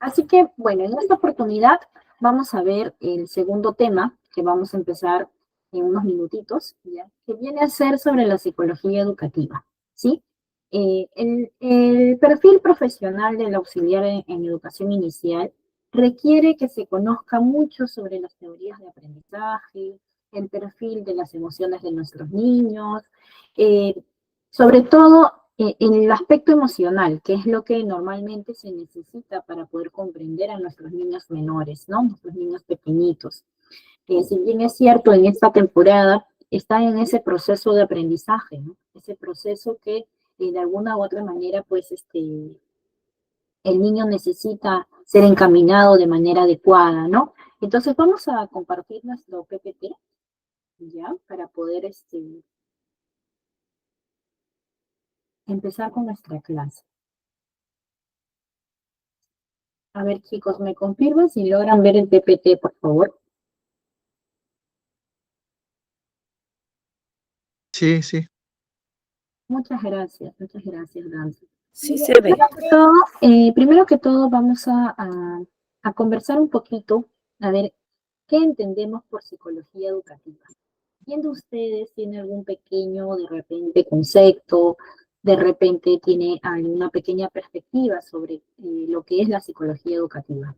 Así que, bueno, en esta oportunidad vamos a ver el segundo tema que vamos a empezar en unos minutitos, ¿ya? Que viene a ser sobre la psicología educativa, ¿sí? El perfil profesional del auxiliar en educación inicial requiere que se conozca mucho sobre las teorías de aprendizaje, el perfil de las emociones de nuestros niños, eh, sobre todo en el aspecto emocional, que es lo que normalmente se necesita para poder comprender a nuestros niños menores, ¿no? Nuestros niños pequeñitos. Si bien es cierto, en esta temporada están en ese proceso de aprendizaje, ¿no? Ese proceso que de alguna u otra manera, pues, el niño necesita ser encaminado de manera adecuada, ¿no? Entonces vamos a compartir nuestro PPT, ¿ya? Para poder empezar con nuestra clase. A ver, chicos, ¿me confirman si logran ver el PPT, por favor? Sí, sí. Muchas gracias, Danza. Sí se ve. Primero que todo vamos a conversar un poquito, a ver, ¿qué entendemos por psicología educativa? ¿Quién de ustedes tiene algún pequeño, de repente, concepto, de repente tiene alguna pequeña perspectiva sobre lo que es la psicología educativa?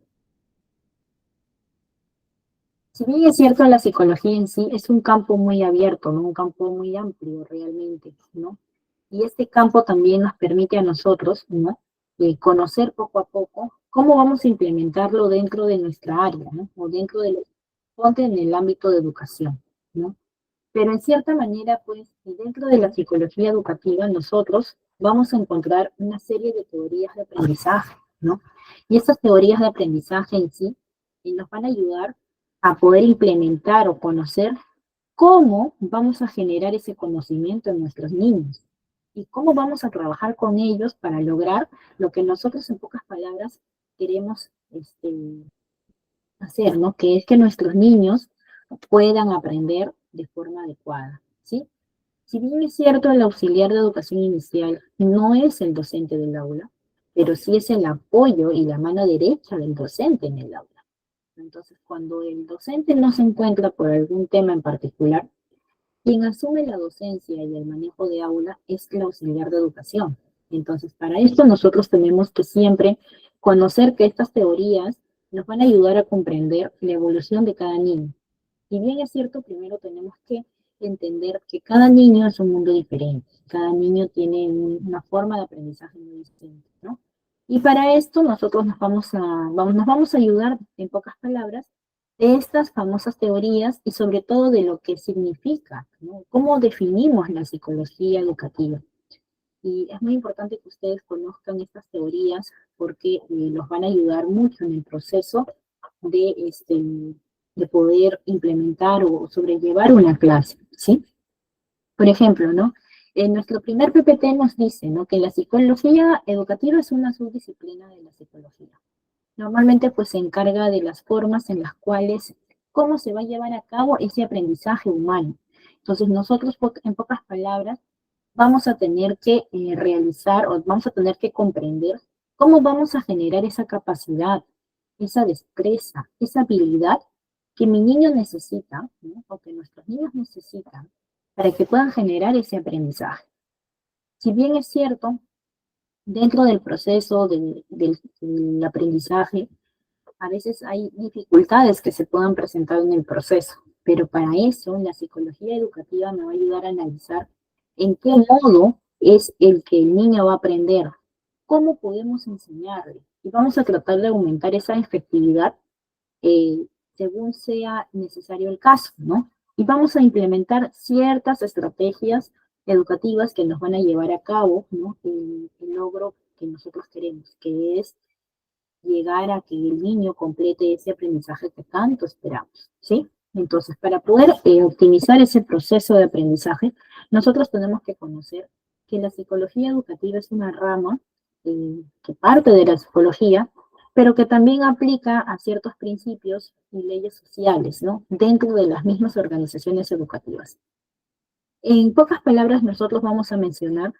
Si bien es cierto, la psicología en sí es un campo muy abierto, ¿no? Un campo muy amplio realmente, ¿no? Y este campo también nos permite a nosotros, ¿no? Conocer poco a poco cómo vamos a implementarlo dentro de nuestra área, ¿no? O dentro de ponte en el ámbito de educación, ¿no? Pero en cierta manera, pues, dentro de la psicología educativa, nosotros vamos a encontrar una serie de teorías de aprendizaje, ¿no? Y estas teorías de aprendizaje en sí nos van a ayudar a poder implementar o conocer cómo vamos a generar ese conocimiento en nuestros niños y cómo vamos a trabajar con ellos para lograr lo que nosotros en pocas palabras queremos hacer, ¿no? Que es que nuestros niños puedan aprender de forma adecuada, ¿sí? Si bien es cierto, el auxiliar de educación inicial no es el docente del aula, pero sí es el apoyo y la mano derecha del docente en el aula. Entonces, cuando el docente no se encuentra por algún tema en particular, quien asume la docencia y el manejo de aula es el auxiliar de educación. Entonces, para esto nosotros tenemos que siempre conocer que estas teorías nos van a ayudar a comprender la evolución de cada niño. Y bien es cierto, primero tenemos que entender que cada niño es un mundo diferente, cada niño tiene una forma de aprendizaje muy distinta, ¿no? Y para esto nosotros nos vamos a ayudar, en pocas palabras, de estas famosas teorías y sobre todo de lo que significa, ¿no? Cómo definimos la psicología educativa. Y es muy importante que ustedes conozcan estas teorías porque los van a ayudar mucho en el proceso de, de poder implementar o sobrellevar una clase, ¿sí? Por ejemplo, ¿no? En nuestro primer PPT nos dice, ¿no? Que la psicología educativa es una subdisciplina de la psicología. Normalmente, pues, se encarga de las formas en las cuales, cómo se va a llevar a cabo ese aprendizaje humano. Entonces, nosotros, en pocas palabras, vamos a tener que realizar o vamos a tener que comprender cómo vamos a generar esa capacidad, esa destreza, esa habilidad que mi niño necesita, ¿no? O que nuestros niños necesitan para que puedan generar ese aprendizaje. Si bien es cierto, dentro del proceso del aprendizaje, a veces hay dificultades que se puedan presentar en el proceso, pero para eso la psicología educativa me va a ayudar a analizar en qué modo es el que el niño va a aprender, cómo podemos enseñarle, y vamos a tratar de aumentar esa efectividad según sea necesario el caso, ¿no? Y vamos a implementar ciertas estrategias educativas que nos van a llevar a cabo, ¿no? El logro que nosotros queremos, que es llegar a que el niño complete ese aprendizaje que tanto esperamos, ¿sí? Entonces, para poder optimizar ese proceso de aprendizaje, nosotros tenemos que conocer que la psicología educativa es una rama que parte de la psicología, pero que también aplica a ciertos principios y leyes sociales, ¿no? Dentro de las mismas organizaciones educativas. En pocas palabras, nosotros vamos a mencionar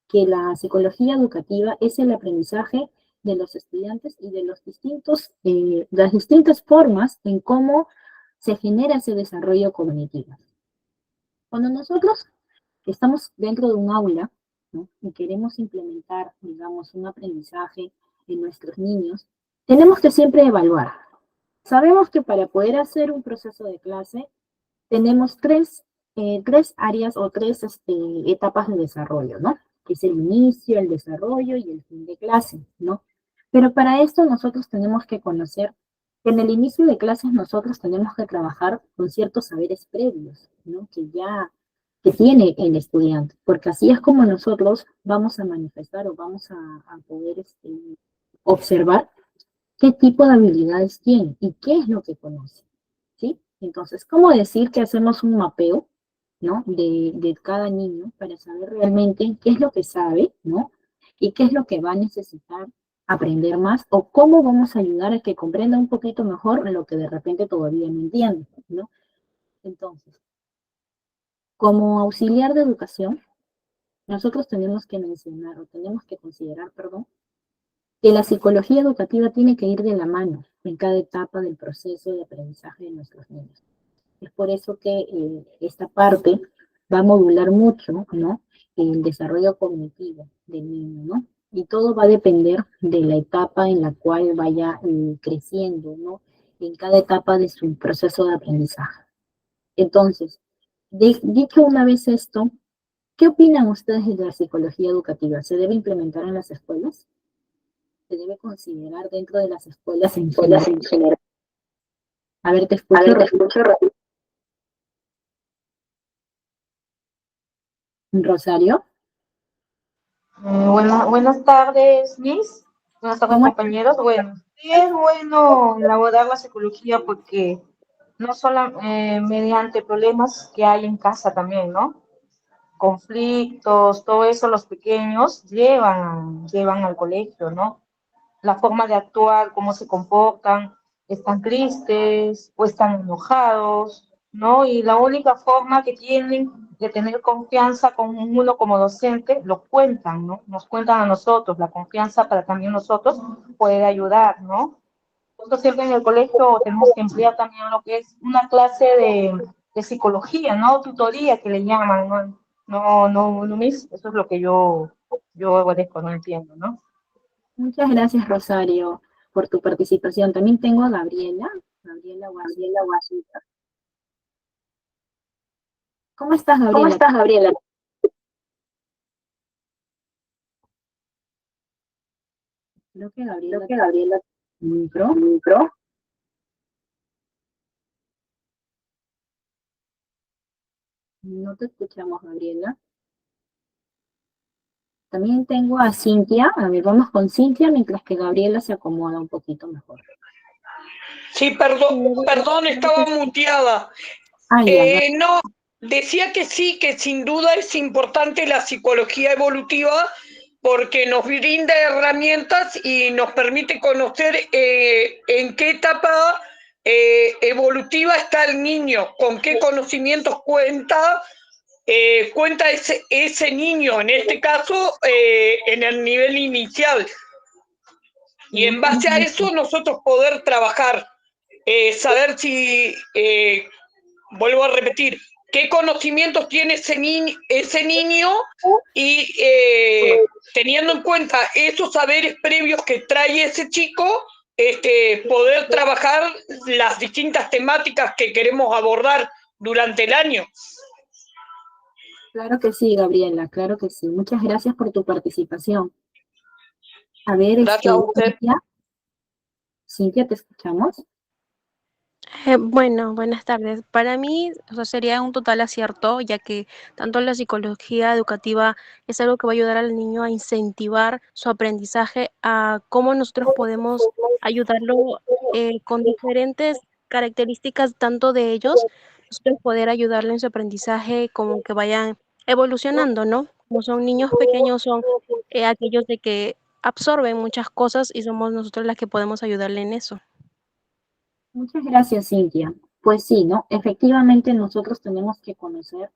que la psicología educativa es el aprendizaje de los estudiantes y de las distintas formas en cómo se genera ese desarrollo cognitivo. Cuando nosotros estamos dentro de un aula, ¿no?, y queremos implementar, digamos, un aprendizaje en nuestros niños, tenemos que siempre evaluar. Sabemos que para poder hacer un proceso de clase tenemos tres áreas o tres etapas de desarrollo, ¿no? Que es el inicio, el desarrollo y el fin de clase, ¿no? Pero para esto nosotros tenemos que conocer que en el inicio de clases nosotros tenemos que trabajar con ciertos saberes previos, ¿no? Que tiene el estudiante, porque así es como nosotros vamos a manifestar o vamos a poder observar qué tipo de habilidades tiene y qué es lo que conoce, ¿sí? Entonces, ¿cómo decir que hacemos un mapeo, ¿no?, de cada niño para saber realmente qué es lo que sabe, ¿no? Y qué es lo que va a necesitar aprender más, o cómo vamos a ayudar a que comprenda un poquito mejor lo que de repente todavía no entiende, ¿no? Entonces, como auxiliar de educación, nosotros tenemos que mencionar, o tenemos que considerar, perdón, que la psicología educativa tiene que ir de la mano en cada etapa del proceso de aprendizaje de nuestros niños. Es por eso que esta parte va a modular mucho, ¿no?, el desarrollo cognitivo del niño, ¿no? Y todo va a depender de la etapa en la cual vaya creciendo, ¿no?, en cada etapa de su proceso de aprendizaje. Entonces, dicho una vez esto, ¿qué opinan ustedes de la psicología educativa? ¿Se debe implementar en las escuelas? ¿Se debe considerar dentro de las escuelas en general? A ver, te escucho. Rosario. Buenas tardes, Miss. Buenas tardes, ¿Cómo? compañeros. Bueno, sí es bueno elaborar la psicología porque no solo mediante problemas que hay en casa también, ¿no? Conflictos, todo eso los pequeños llevan al colegio, ¿no? La forma de actuar, cómo se comportan, están tristes o están enojados, ¿no? Y la única forma que tienen de tener confianza con uno como docente, lo cuentan, ¿no? Nos cuentan a nosotros, la confianza para también nosotros poder ayudar, ¿no? Nosotros siempre en el colegio tenemos que emplear también lo que es una clase de psicología, ¿no? Tutoría que le llaman, ¿no? No, Miss, eso es lo que yo agradezco, no entiendo, ¿no? Muchas gracias, Rosario, por tu participación. También tengo a Gabriela Guasita. ¿Cómo estás, ¿Cómo Gabriela? estás, Gabriela? Creo que Creo Gabriela que tiene Gabriela un micro. micro. No te escuchamos, Gabriela. También tengo a Cintia. A ver, vamos con Cintia mientras que Gabriela se acomoda un poquito mejor. Sí, perdón, estaba muteada. Ah, ya. No, decía que sí, que sin duda es importante la psicología evolutiva porque nos brinda herramientas y nos permite conocer en qué etapa evolutiva está el niño, con qué conocimientos cuenta ese niño, en este caso en el nivel inicial. Y en base a eso nosotros poder trabajar, saber si, vuelvo a repetir, qué conocimientos tiene ese niño y teniendo en cuenta esos saberes previos que trae ese chico, poder trabajar las distintas temáticas que queremos abordar durante el año. Claro que sí, Gabriela, claro que sí. Muchas gracias por tu participación. A ver, Gracias a usted. Cintia, ¿te escuchamos? Bueno, buenas tardes. Para mí, o sea, sería un total acierto, ya que tanto la psicología educativa es algo que va a ayudar al niño a incentivar su aprendizaje, a cómo nosotros podemos ayudarlo con diferentes características, tanto de ellos, nosotros poder ayudarle en su aprendizaje, como que vayan evolucionando, ¿no? Como son niños pequeños, son aquellos de que absorben muchas cosas y somos nosotros las que podemos ayudarle en eso. Muchas gracias, Cintia. Pues sí, ¿no? Efectivamente, nosotros tenemos que conocer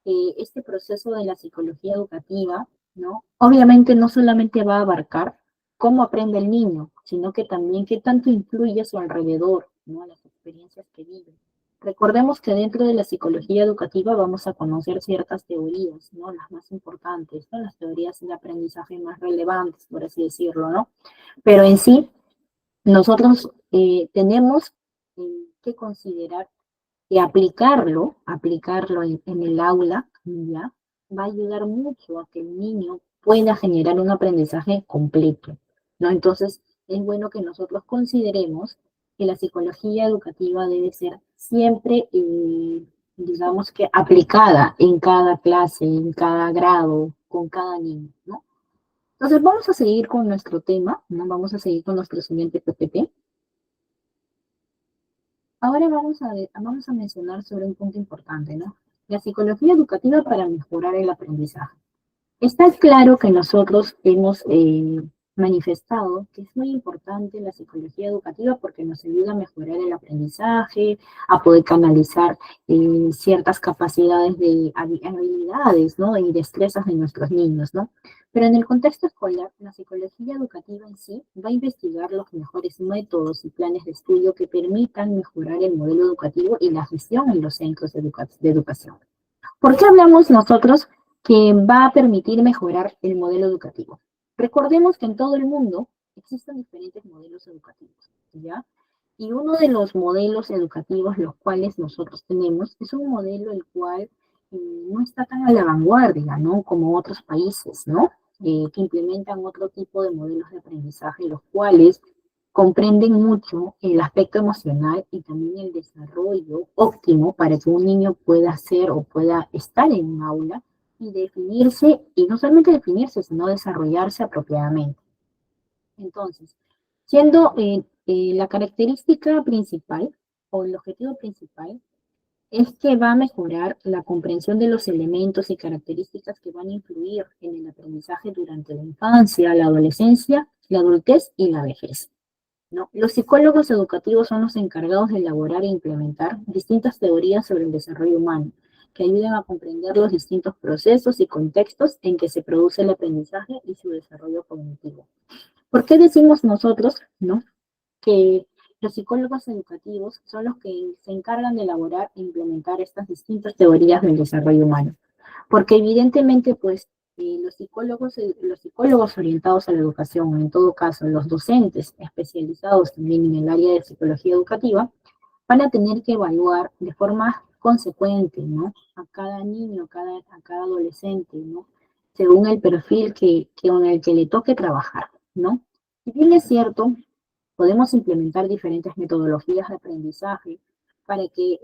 este proceso de la psicología educativa, ¿no? Obviamente no solamente va a abarcar cómo aprende el niño, sino que también qué tanto influye a su alrededor, ¿no? Las experiencias que vive. Recordemos que dentro de la psicología educativa vamos a conocer ciertas teorías, ¿no? Las más importantes, ¿no? Las teorías de aprendizaje más relevantes, por así decirlo, ¿no? Pero en sí, nosotros tenemos que considerar que aplicarlo en el aula, ¿ya? Va a ayudar mucho a que el niño pueda generar un aprendizaje completo, ¿no? Entonces, es bueno que nosotros consideremos que la psicología educativa debe ser siempre, digamos que aplicada en cada clase, en cada grado, con cada niño, ¿no? Entonces, vamos a seguir con nuestro tema, ¿no? Vamos a seguir con nuestro siguiente PPT. Ahora vamos a mencionar sobre un punto importante, ¿no? La psicología educativa para mejorar el aprendizaje. Está claro que nosotros hemos manifestado que es muy importante la psicología educativa porque nos ayuda a mejorar el aprendizaje, a poder canalizar ciertas capacidades de habilidades, ¿no? Y destrezas de nuestros niños, ¿no? Pero en el contexto escolar, la psicología educativa en sí va a investigar los mejores métodos y planes de estudio que permitan mejorar el modelo educativo y la gestión en los centros de educación. ¿Por qué hablamos nosotros que va a permitir mejorar el modelo educativo? Recordemos que en todo el mundo existen diferentes modelos educativos, ¿ya? Y uno de los modelos educativos los cuales nosotros tenemos es un modelo el cual no está tan a la vanguardia, ¿no? Como otros países, ¿no? Que implementan otro tipo de modelos de aprendizaje, los cuales comprenden mucho el aspecto emocional y también el desarrollo óptimo para que un niño pueda ser o pueda estar en un aula y definirse, y no solamente definirse, sino desarrollarse apropiadamente. Entonces, siendo la característica principal o el objetivo principal es que va a mejorar la comprensión de los elementos y características que van a influir en el aprendizaje durante la infancia, la adolescencia, la adultez y la vejez, ¿no? Los psicólogos educativos son los encargados de elaborar e implementar distintas teorías sobre el desarrollo humano, que ayuden a comprender los distintos procesos y contextos en que se produce el aprendizaje y su desarrollo cognitivo. ¿Por qué decimos nosotros, ¿no?, que los psicólogos educativos son los que se encargan de elaborar e implementar estas distintas teorías del desarrollo humano? Porque evidentemente, pues, los psicólogos orientados a la educación, en todo caso, los docentes especializados también en el área de psicología educativa, van a tener que evaluar de forma consecuente, ¿no?, a cada niño, a cada adolescente, ¿no?, según el perfil con el que le toque trabajar, ¿no? Si bien es cierto, podemos implementar diferentes metodologías de aprendizaje para que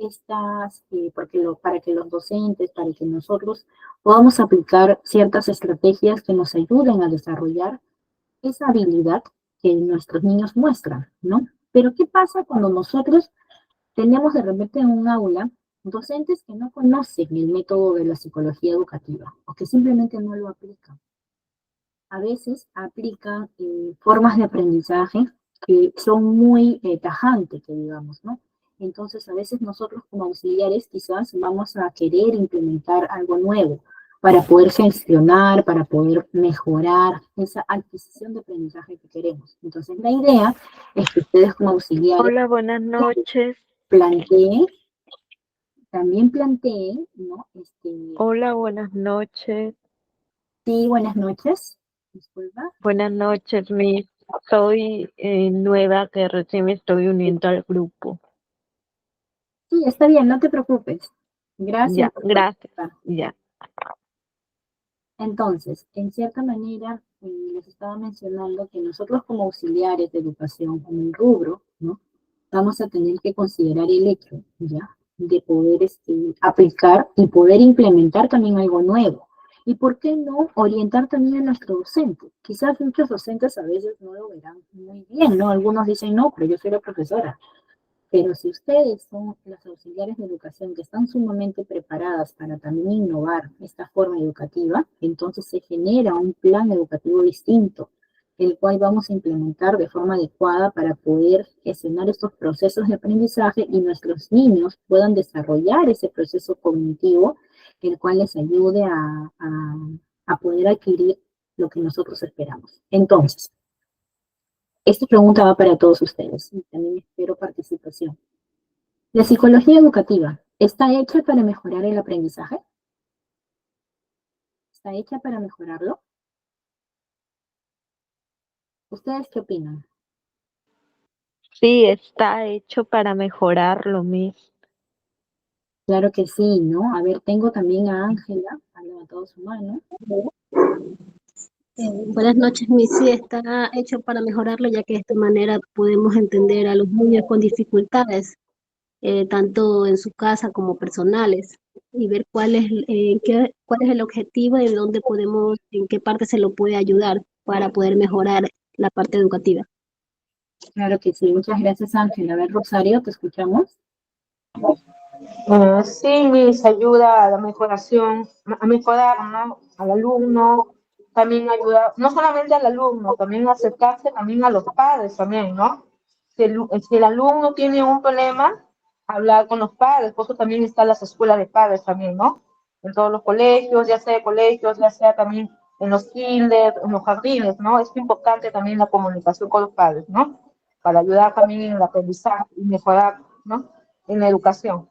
para que los docentes, para que nosotros podamos aplicar ciertas estrategias que nos ayuden a desarrollar esa habilidad que nuestros niños muestran, ¿no? Pero ¿qué pasa cuando nosotros tenemos de repente en un aula docentes que no conocen el método de la psicología educativa o que simplemente no lo aplican? A veces aplican formas de aprendizaje que son muy tajantes, que digamos, ¿no? Entonces, a veces nosotros como auxiliares quizás vamos a querer implementar algo nuevo para poder gestionar, para poder mejorar esa adquisición de aprendizaje que queremos. Entonces, la idea es que ustedes como auxiliares Hola, buenas noches. también planteen, ¿no? Hola, buenas noches. Sí, buenas noches. Disculpa. Buenas noches, Miss. Soy nueva, que recién me estoy uniendo al grupo. Sí, está bien, no te preocupes. Gracias Ya, por gracias. participar. Ya. Entonces, en cierta manera, les estaba mencionando que nosotros como auxiliares de educación, en el rubro, ¿no?, vamos a tener que considerar el hecho, ¿ya?, de poder aplicar y poder implementar también algo nuevo. ¿Y por qué no orientar también a nuestro docente? Quizás muchos docentes a veces no lo verán muy bien, ¿no? Algunos dicen, no, pero yo soy la profesora. Pero si ustedes son las auxiliares de educación que están sumamente preparadas para también innovar esta forma educativa, entonces se genera un plan educativo distinto, el cual vamos a implementar de forma adecuada para poder gestionar estos procesos de aprendizaje y nuestros niños puedan desarrollar ese proceso cognitivo, el cual les ayude a poder adquirir lo que nosotros esperamos. Entonces, esta pregunta va para todos ustedes y también espero participación. ¿La psicología educativa está hecha para mejorar el aprendizaje? ¿Está hecha para mejorarlo? ¿Ustedes qué opinan? Sí, está hecho para mejorarlo, Miss. Claro que sí, ¿no? A ver, tengo también a Ángela, ha levantado su mano. Buenas noches, Miss. Sí, está hecho para mejorarlo, ya que de esta manera podemos entender a los niños con dificultades, tanto en su casa como personales, y ver cuál es el objetivo y dónde podemos, en qué parte se lo puede ayudar para poder mejorar la parte educativa. Claro que sí, muchas gracias, Ángela. A ver, Rosario, te escuchamos. Sí, mis ayuda a la mejoración, a mejorar, ¿no? Al alumno, también ayuda, no solamente al alumno, también acercarse también a los padres también, ¿no? Si el alumno tiene un problema, hablar con los padres, por eso también están las escuelas de padres también, ¿no? En todos los colegios, ya sea también en los kinder, en los jardines, ¿no? Es importante también la comunicación con los padres, ¿no? Para ayudar también en el aprendizaje y mejorar, ¿no? En la educación.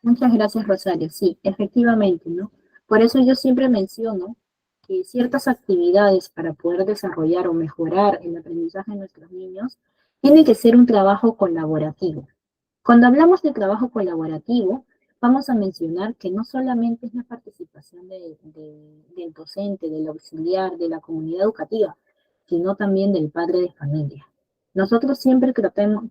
Muchas gracias, Rosario. Sí, efectivamente, ¿no? Por eso yo siempre menciono que ciertas actividades para poder desarrollar o mejorar el aprendizaje de nuestros niños tiene que ser un trabajo colaborativo. Cuando hablamos de trabajo colaborativo, vamos a mencionar que no solamente es la participación del docente, del auxiliar, de la comunidad educativa, sino también del padre de familia. Nosotros siempre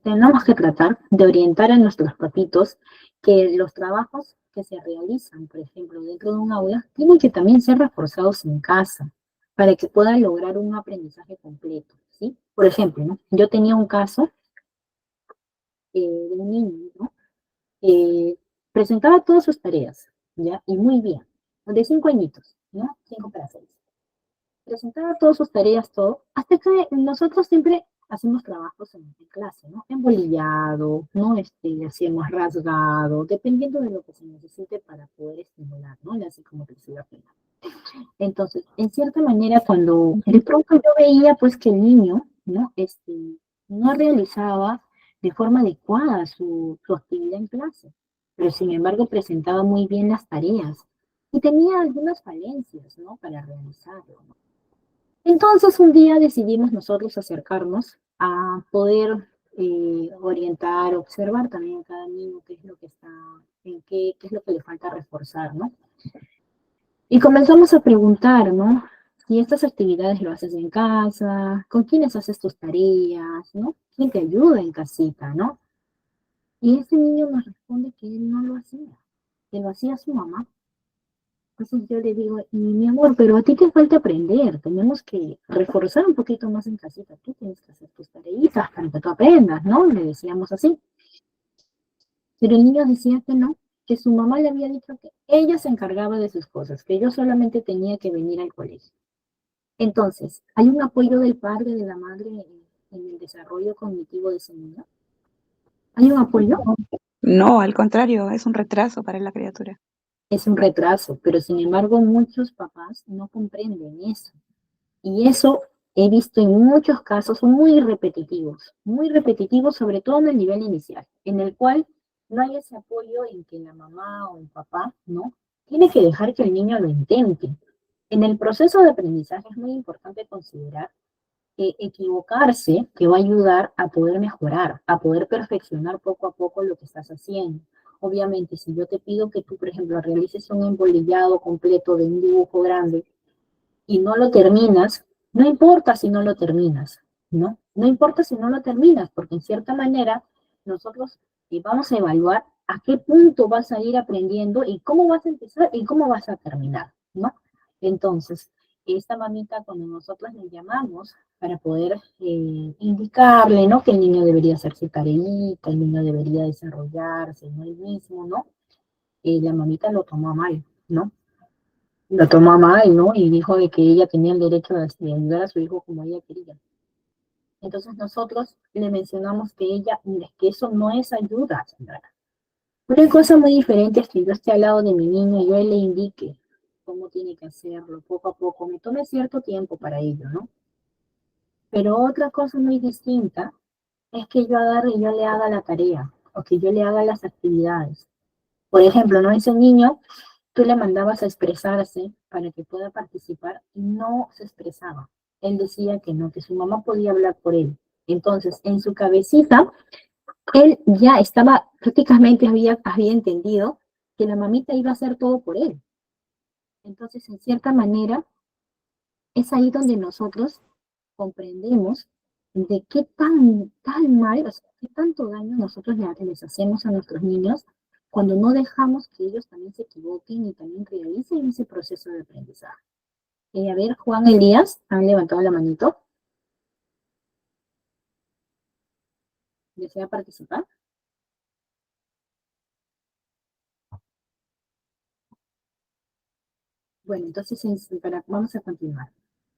tenemos que tratar de orientar a nuestros papitos que los trabajos que se realizan, por ejemplo, dentro de un aula, tienen que también ser reforzados en casa para que puedan lograr un aprendizaje completo, ¿sí? Por ejemplo, ¿no? Yo tenía un caso de un niño, ¿no? Presentaba todas sus tareas, ¿ya? Y muy bien, de 5 añitos, ¿no? 5 para 6. Presentaba todas sus tareas, todo, hasta que nosotros siempre hacemos trabajos en clase, ¿no? Embolillado, ¿no? Hacemos rasgado, dependiendo de lo que se necesite para poder estimular, ¿no? La psicomotricidad fina. Entonces, en cierta manera, cuando de pronto yo veía, pues, que el niño, ¿no? No realizaba de forma adecuada su actividad en clase, pero sin embargo presentaba muy bien las tareas y tenía algunas falencias, ¿no? Para realizarlo, ¿no? Entonces un día decidimos nosotros acercarnos a poder orientar, observar también a cada niño qué es lo que está, qué es lo que le falta reforzar, ¿no? Y comenzamos a preguntar, ¿no? Si estas actividades lo haces en casa, con quiénes haces tus tareas, ¿no? ¿Quién te ayuda en casita, ¿no? Y ese niño nos responde que él no lo hacía, que lo hacía su mamá. Entonces yo le digo, y mi amor, pero a ti te falta aprender, tenemos que reforzar un poquito más en casita, tú tienes que hacer tus tareitas para que tú aprendas, ¿no? Le decíamos así. Pero el niño decía que no, que su mamá le había dicho que ella se encargaba de sus cosas, que yo solamente tenía que venir al colegio. Entonces, ¿hay un apoyo del padre, de la madre en el desarrollo cognitivo de ese niño? ¿Hay un apoyo? No, al contrario, es un retraso para la criatura. Es un retraso, pero sin embargo muchos papás no comprenden eso. Y eso he visto en muchos casos muy repetitivos, sobre todo en el nivel inicial, en el cual no hay ese apoyo en que la mamá o el papá, ¿no? Tiene que dejar que el niño lo intente. En el proceso de aprendizaje es muy importante considerar que equivocarse te va a ayudar a poder mejorar, a poder perfeccionar poco a poco lo que estás haciendo. Obviamente, si yo te pido que tú, por ejemplo, realices un embolillado completo de un dibujo grande, y no lo terminas, no importa si no lo terminas, ¿no? No importa si no lo terminas, porque en cierta manera nosotros vamos a evaluar a qué punto vas a ir aprendiendo y cómo vas a empezar y cómo vas a terminar, ¿no? Entonces, esta mamita, cuando nosotros le llamamos para poder indicarle, ¿no? Que el niño debería hacer su tareita, el niño debería desarrollarse, ¿no? El mismo, ¿no? La mamita lo tomó a mal, ¿no? Lo tomó a mal, ¿no? Y dijo de que ella tenía el derecho de ayudar a su hijo como ella quería. Entonces nosotros le mencionamos que ella, mira, que eso no es ayuda, señora. Una cosa muy diferente es que yo esté al lado de mi niño y yo le indique cómo tiene que hacerlo, poco a poco, me tome cierto tiempo para ello, ¿no? Pero otra cosa muy distinta es que yo agarre y yo le haga la tarea, o que yo le haga las actividades. Por ejemplo, ¿no? Ese niño, tú le mandabas a expresarse para que pueda participar y no se expresaba. Él decía que no, que su mamá podía hablar por él. Entonces, en su cabecita, él ya estaba, prácticamente había entendido que la mamita iba a hacer todo por él. Entonces, en cierta manera, es ahí donde nosotros comprendemos de qué tan mal, o sea, qué tanto daño nosotros les hacemos a nuestros niños cuando no dejamos que ellos también se equivoquen y también realicen ese proceso de aprendizaje. A ver, Juan Elías, han levantado la manito. ¿Desea participar? Bueno, entonces vamos a continuar.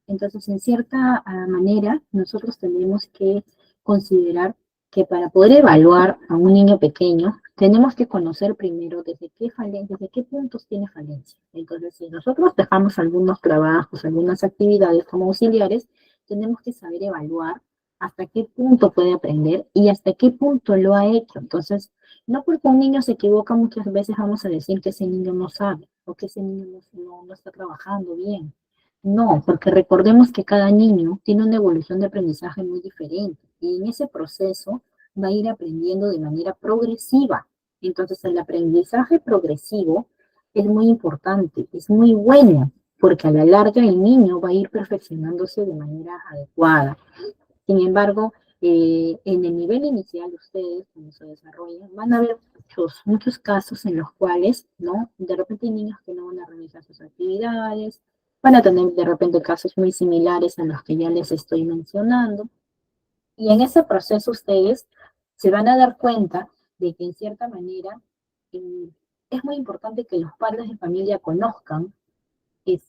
Entonces, en cierta manera, nosotros tenemos que considerar que para poder evaluar a un niño pequeño, tenemos que conocer primero desde qué puntos tiene falencia. Entonces, si nosotros dejamos algunos trabajos, algunas actividades como auxiliares, tenemos que saber evaluar hasta qué punto puede aprender y hasta qué punto lo ha hecho. Entonces, no porque un niño se equivoca muchas veces vamos a decir que ese niño no sabe o que ese niño no está trabajando bien. No, porque recordemos que cada niño tiene una evolución de aprendizaje muy diferente y en ese proceso va a ir aprendiendo de manera progresiva. Entonces, el aprendizaje progresivo es muy importante, es muy bueno, porque a la larga el niño va a ir perfeccionándose de manera adecuada. Sin embargo, en el nivel inicial, ustedes, cuando se desarrollan, van a ver muchos casos en los cuales, ¿no? De repente hay niños que no van a realizar sus actividades, van a tener de repente casos muy similares a los que ya les estoy mencionando, y en ese proceso ustedes se van a dar cuenta de que en cierta manera eh, es muy importante que los padres de familia conozcan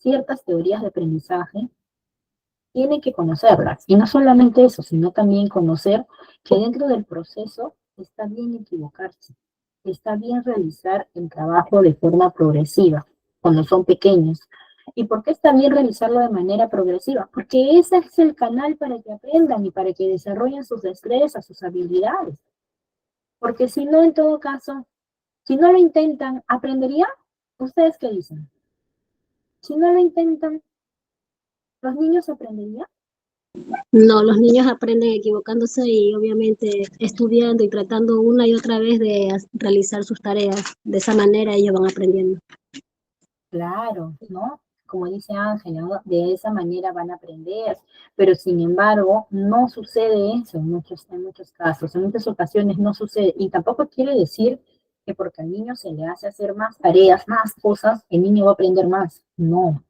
ciertas teorías de aprendizaje tiene que conocerlas. Y no solamente eso, sino también conocer que dentro del proceso está bien equivocarse, está bien realizar el trabajo de forma progresiva cuando son pequeños. ¿Y por qué está bien realizarlo de manera progresiva? Porque ese es el canal para que aprendan y para que desarrollen sus destrezas, sus habilidades. Porque si no, en todo caso, si no lo intentan, ¿aprenderían? ¿Ustedes qué dicen? Si no lo intentan, ¿los niños aprenderían? No, los niños aprenden equivocándose y obviamente estudiando y tratando una y otra vez de realizar sus tareas. De esa manera ellos van aprendiendo. Claro, ¿no? Como dice Ángela, ¿no? De esa manera van a aprender, pero sin embargo no sucede eso en muchos casos, en muchas ocasiones no sucede, y tampoco quiere decir que porque al niño se le hace hacer más tareas, más cosas, el niño va a aprender más. No,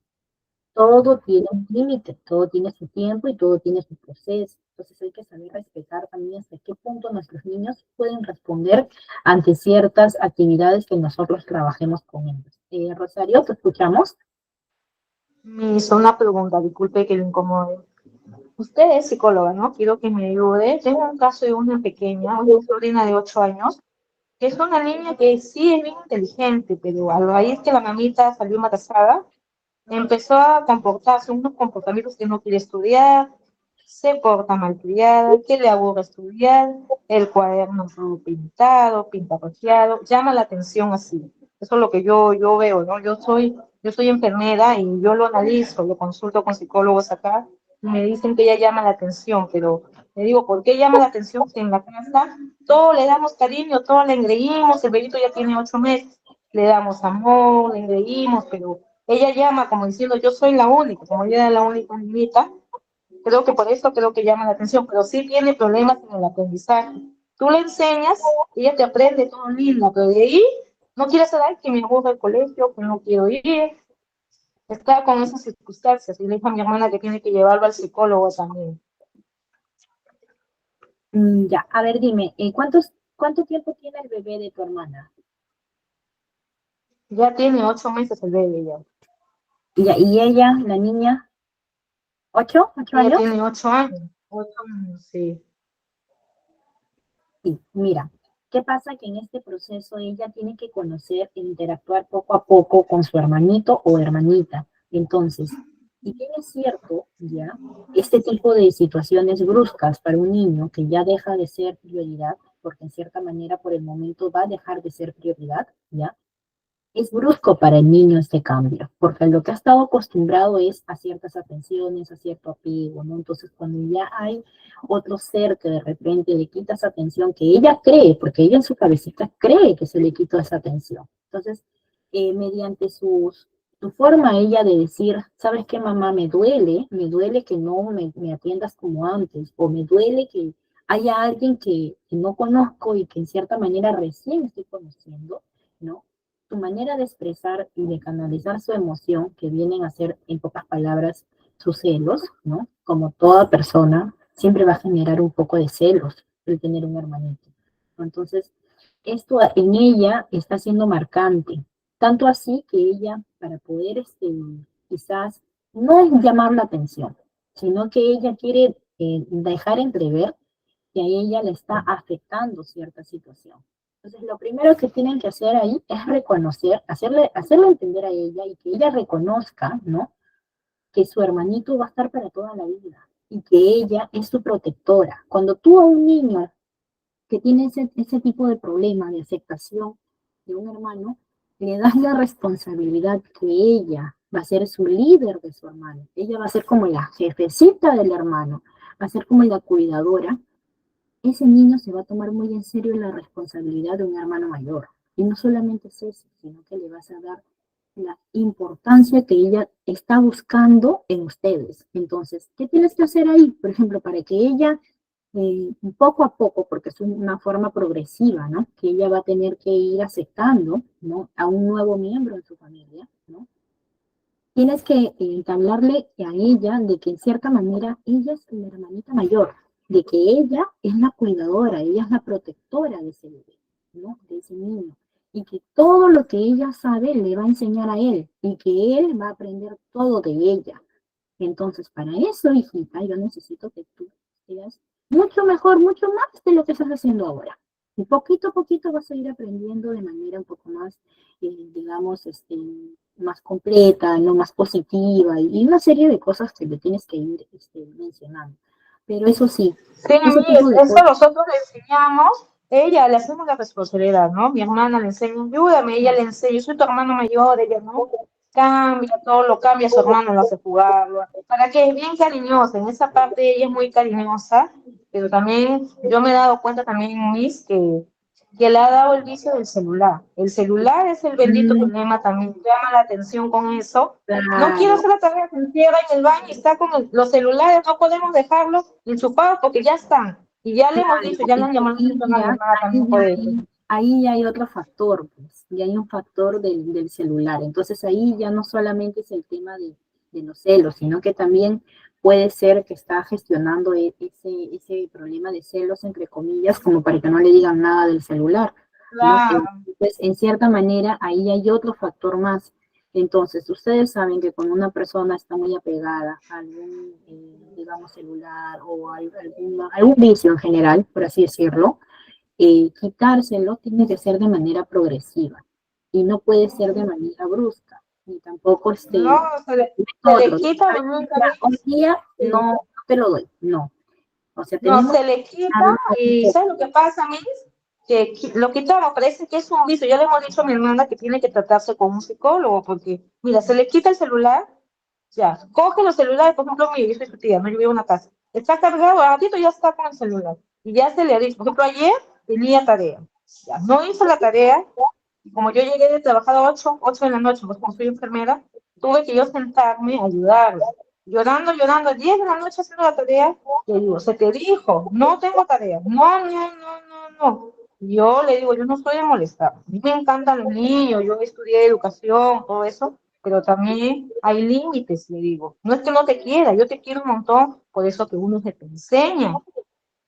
todo tiene un límite, todo tiene su tiempo y todo tiene su proceso. Entonces hay que saber respetar también hasta qué punto nuestros niños pueden responder ante ciertas actividades que nosotros trabajemos con ellos. Rosario, ¿te escuchamos? Me hizo una pregunta, disculpe que le incomode. Usted es psicóloga, ¿no? Quiero que me ayude. Tengo un caso de una pequeña, una sobrina de 8 años, que es una niña que sí es bien inteligente, pero a raíz que la mamita salió embarazada, empezó a comportarse unos comportamientos que no quiere estudiar, se porta malcriada, que le aburre estudiar, el cuaderno todo pintado, pintarrojeado, llama la atención así. Eso es lo que yo veo, ¿no? Yo soy enfermera y yo lo analizo, lo consulto con psicólogos acá, y me dicen que ella llama la atención, pero le digo, ¿por qué llama la atención si en la casa todo le damos cariño, todo le engreímos, el bebito ya tiene 8 meses, le damos amor, le engreímos, pero ella llama como diciendo, yo soy la única, como ella era la única niñita, creo que llama la atención, pero sí tiene problemas en el aprendizaje. Tú le enseñas, ella te aprende todo lindo, pero de ahí no quiere saber que me aburre el colegio, que no quiero ir, está con esas circunstancias, y le dijo a mi hermana que tiene que llevarlo al psicólogo también. Ya, a ver, dime, ¿cuánto tiempo tiene el bebé de tu hermana? Ya tiene 8 meses el bebé ya. Ya, y ella, la niña, ¿8 Ella años? tiene 8 años, 8 años, sí. Sí, mira, ¿qué pasa? Que en este proceso ella tiene que conocer e interactuar poco a poco con su hermanito o hermanita. Entonces, Y bien es cierto, ya, este tipo de situaciones bruscas para un niño que ya deja de ser prioridad, porque en cierta manera por el momento va a dejar de ser prioridad, ya, es brusco para el niño este cambio, porque lo que ha estado acostumbrado es a ciertas atenciones, a cierto apego, ¿no? Entonces, cuando ya hay otro ser que de repente le quita esa atención que ella cree, porque ella en su cabecita cree que se le quitó esa atención. Entonces, mediante su forma ella de decir, ¿sabes qué, mamá? Me duele que no me atiendas como antes, o me duele que haya alguien que no conozco y que en cierta manera recién estoy conociendo, ¿no? Tu manera de expresar y de canalizar su emoción, que vienen a ser, en pocas palabras, sus celos, ¿no? Como toda persona, siempre va a generar un poco de celos el tener un hermanito. Entonces, esto en ella está siendo marcante, tanto así que ella, para poder, quizás, no es llamar la atención, sino que ella quiere dejar entrever que a ella le está afectando cierta situación. Entonces, lo primero que tienen que hacer ahí es reconocer, hacerle entender a ella y que ella reconozca, ¿no? Que su hermanito va a estar para toda la vida y que ella es su protectora. Cuando tú a un niño que tiene ese tipo de problema de aceptación de un hermano, le das la responsabilidad que ella va a ser su líder de su hermano. Ella va a ser como la jefecita del hermano, va a ser como la cuidadora. Ese niño se va a tomar muy en serio la responsabilidad de un hermano mayor. Y no solamente es eso, sino que le vas a dar la importancia que ella está buscando en ustedes. Entonces, ¿qué tienes que hacer ahí? Por ejemplo, para que ella, poco a poco, porque es una forma progresiva, ¿no? Que ella va a tener que ir aceptando, ¿no? A un nuevo miembro en su familia, ¿no? Tienes que entablarle a ella de que en cierta manera ella es la hermanita mayor, de que ella es la cuidadora, ella es la protectora de ese bebé, ¿no? De ese niño. Y que todo lo que ella sabe le va a enseñar a él y que él va a aprender todo de ella. Entonces, para eso, hijita, yo necesito que tú seas mucho mejor, mucho más de lo que estás haciendo ahora. Y poquito a poquito vas a ir aprendiendo de manera un poco más, digamos, más completa, no más positiva, y una serie de cosas que le tienes que ir mencionando. Pero eso sí, Sí, ese Miss, tipo de eso cosas, nosotros le enseñamos, ella le hacemos la responsabilidad, ¿no? Mi hermana le enseña, ayúdame, ella le enseña, yo soy tu hermano mayor, ella no cambia, todo lo cambia, su hermano lo hace jugar, para que es bien cariñosa, en esa parte ella es muy cariñosa, pero también yo me he dado cuenta también, Miss, que le ha dado el vicio del celular. El celular es el bendito problema también, llama la atención con eso. No quiero claro, hacer la tarea, se encierra en el baño y está con los celulares, no podemos dejarlos enchufados porque ya están. Y ya le hemos claro, dicho, ya le han llamado la atención a mi hermana también por eso. ahí ya hay otro factor, pues, y hay un factor del celular. Entonces ahí ya no solamente es el tema de los celos, sino que también puede ser que está gestionando ese problema de celos, entre comillas, como para que no le digan nada del celular, ¿no? Claro. Entonces, en cierta manera, ahí hay otro factor más. Entonces, ustedes saben que cuando una persona está muy apegada a algún, digamos, celular o algún vicio en general, por así decirlo, quitárselo tiene que ser de manera progresiva y no puede ser de manera brusca, ni tampoco No, se le otro. quita nunca, Hoy día no te lo doy, no. O sea, no, tenemos se le que quita darlo poco a y poco. ¿sabes lo que pasa, Miss? Que lo quitamos, parece que es un vicio. Ya le hemos dicho a mi hermana que tiene que tratarse con un psicólogo porque, mira, se le quita el celular. Ya, coge los celulares, por ejemplo, mire, yo soy su tía, no, yo vivo en una casa. Está cargado, a ratito ya está con el celular. Y ya se le ha dicho, por ejemplo, ayer tenía tarea. Ya, no hizo la tarea, y como yo llegué de trabajar a 8 de la noche, pues como soy enfermera, tuve que yo sentarme a ayudarla. Llorando, llorando, 10 de la noche haciendo la tarea, le digo, se te dijo, no tengo tarea. No, no, no, no, no. Yo le digo, yo no estoy de molestar. A mí me encantan los niños, yo estudié educación, todo eso, pero también hay límites, le digo. No es que no te quiera, yo te quiero un montón, por eso que uno se te enseña.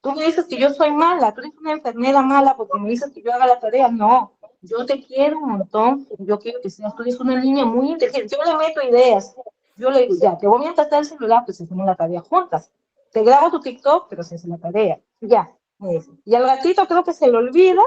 Tú me dices que yo soy mala, tú eres una enfermera mala porque me dices que yo haga la tarea. No, yo te quiero un montón, yo quiero que seas, tú eres una niña muy inteligente. Yo le meto ideas. Yo le digo, ya, te voy a prestar el celular, pues hacemos la tarea juntas. Te grabo tu TikTok, pero se hace la tarea. Ya, me dice. Y al ratito creo que se le olvida,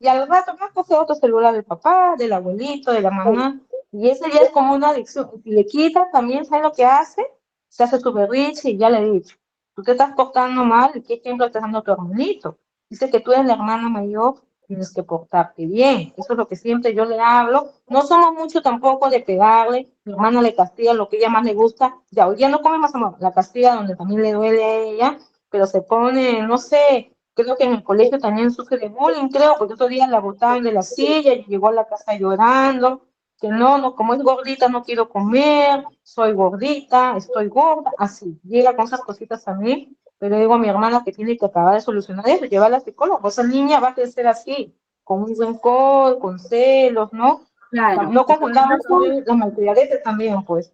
y al rato más coge otro celular del papá, del abuelito, de la mamá. Y ese ya es como una adicción. Si le quitas también, ¿sabes lo que hace? Se hace su berrinche y ya le he dicho, tú te estás portando mal, ¿y qué ejemplo estás dando a tu hermanito? Dice que tú eres la hermana mayor, tienes que portarte bien. Eso es lo que siempre yo le hablo. No somos mucho tampoco de pegarle. Mi hermana le castiga lo que ella más le gusta. Ya, hoy día no come más amor. La castiga donde también le duele a ella, pero se pone, no sé, creo que en el colegio también sufre de bullying, creo, porque otro día la botaban de la silla y llegó a la casa llorando que no, no, como es gordita no quiero comer, soy gordita, estoy gorda, así, llega con esas cositas a mí, pero digo a mi hermana que tiene que acabar de solucionar eso, llevarla al psicólogo, esa niña va a crecer así, con un rencor, con celos, ¿no? Claro. No confundamos también las malcriadeces también, pues.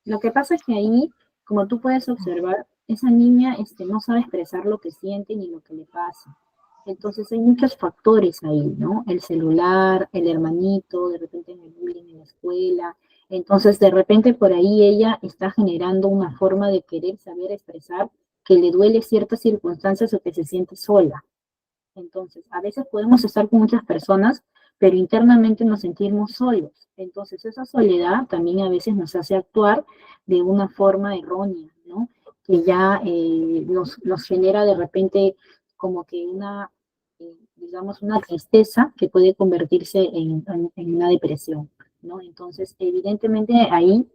Lo que pasa es que ahí, como tú puedes observar, esa niña no sabe expresar lo que siente ni lo que le pasa. Entonces hay muchos factores ahí, ¿no? El celular, el hermanito, de repente en el bullying en la escuela. Entonces, de repente por ahí ella está generando una forma de querer saber expresar que le duele ciertas circunstancias o que se siente sola. Entonces, a veces podemos estar con muchas personas, pero internamente nos sentimos solos. Entonces, esa soledad también a veces nos hace actuar de una forma errónea, ¿no? Que ya nos genera de repente como que digamos, una tristeza que puede convertirse en una depresión, ¿no? Entonces, evidentemente ahí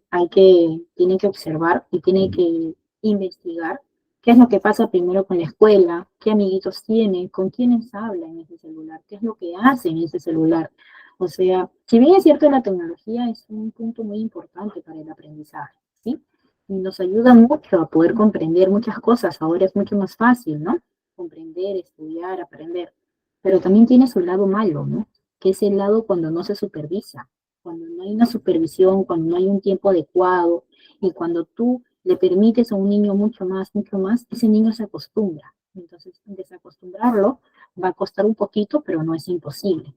tiene que observar y tiene que investigar qué es lo que pasa primero con la escuela, qué amiguitos tiene, con quiénes habla en ese celular, qué es lo que hace en ese celular. O sea, si bien es cierto, la tecnología es un punto muy importante para el aprendizaje, ¿sí? Y nos ayuda mucho a poder comprender muchas cosas. Ahora es mucho más fácil, ¿no? Comprender, estudiar, aprender. Pero también tiene su lado malo, ¿no? Que es el lado cuando no se supervisa, cuando no hay una supervisión, cuando no hay un tiempo adecuado y cuando tú le permites a un niño mucho más, ese niño se acostumbra. Entonces, desacostumbrarlo va a costar un poquito, pero no es imposible.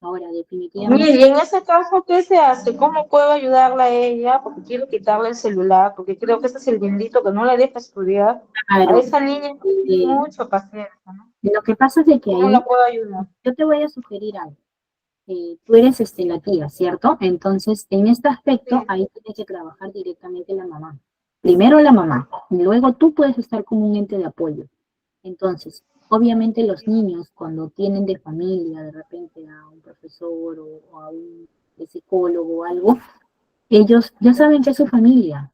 Ahora, definitivamente. Mire, y en ese caso, ¿qué se hace? ¿Cómo puedo ayudarla a ella? Porque quiero quitarle el celular, porque creo que ese es el bendito que no la deja estudiar. A Claro, esa niña tiene mucha paciencia, ¿no? lo que pasa es de que ¿Cómo ahí la puedo ayudar? yo te voy a sugerir algo. Tú eres la tía, ¿cierto? Entonces, en este aspecto, Sí. ahí tiene que trabajar directamente la mamá. Primero la mamá, y luego tú puedes estar como un ente de apoyo. Entonces, obviamente los niños cuando tienen de familia de repente a un profesor o a un psicólogo o algo, ellos ya saben que es su familia.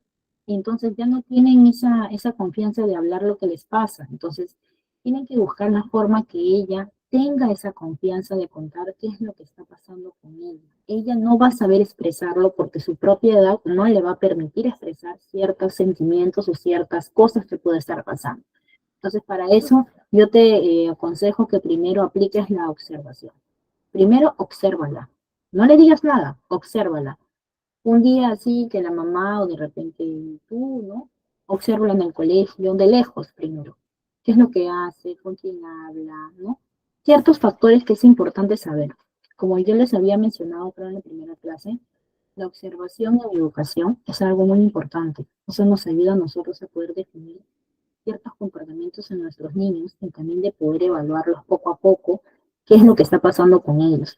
Entonces ya no tienen esa confianza de hablar lo que les pasa. Entonces, tienen que buscar la forma que ella tenga esa confianza de contar qué es lo que está pasando con ella. Ella no va a saber expresarlo porque su propia edad no le va a permitir expresar ciertos sentimientos o ciertas cosas que puede estar pasando. Entonces, para eso yo te aconsejo que primero apliques la observación. Primero, obsérvala. No le digas nada, obsérvala. Un día así que la mamá o de repente tú, ¿no? Obsérvala en el colegio, de lejos primero. ¿Qué es lo que hace? ¿Con quién habla? ¿No? Ciertos factores que es importante saber. Como yo les había mencionado, creo, en la primera clase, la observación en educación es algo muy importante. Eso nos ayuda a nosotros a poder definir ciertos comportamientos en nuestros niños y también de poder evaluarlos poco a poco, qué es lo que está pasando con ellos.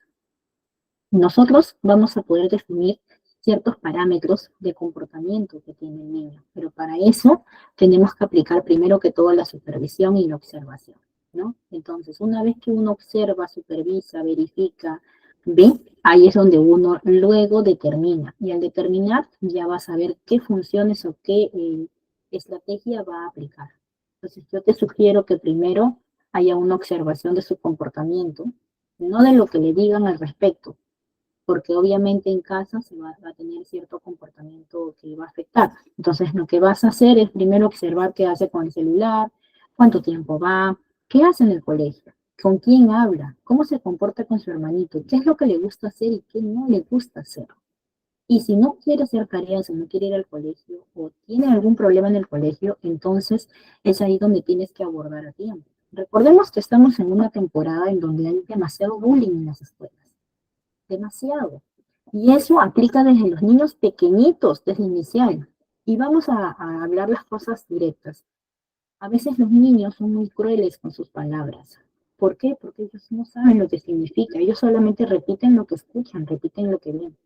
Nosotros vamos a poder definir ciertos parámetros de comportamiento que tiene el niño, pero para eso tenemos que aplicar primero que todo la supervisión y la observación, ¿no? Entonces, una vez que uno observa, supervisa, verifica, ve, ahí es donde uno luego determina, y al determinar ya va a saber qué funciones o qué estrategia va a aplicar. Entonces, yo te sugiero que primero haya una observación de su comportamiento, no de lo que le digan al respecto, porque obviamente en casa va a tener cierto comportamiento que va a afectar. Entonces, lo que vas a hacer es primero observar qué hace con el celular, cuánto tiempo va, qué hace en el colegio, con quién habla, cómo se comporta con su hermanito, qué es lo que le gusta hacer y qué no le gusta hacer. Y si no quiere hacer tareas o no quiere ir al colegio o tiene algún problema en el colegio, entonces es ahí donde tienes que abordar a tiempo. Recordemos que estamos en una temporada en donde hay demasiado bullying en las escuelas, demasiado. Y eso aplica desde los niños pequeñitos, desde inicial. Y vamos a hablar las cosas directas. A veces los niños son muy crueles con sus palabras. ¿Por qué? Porque ellos no saben lo que significa. Ellos solamente repiten lo que escuchan, repiten lo que ven.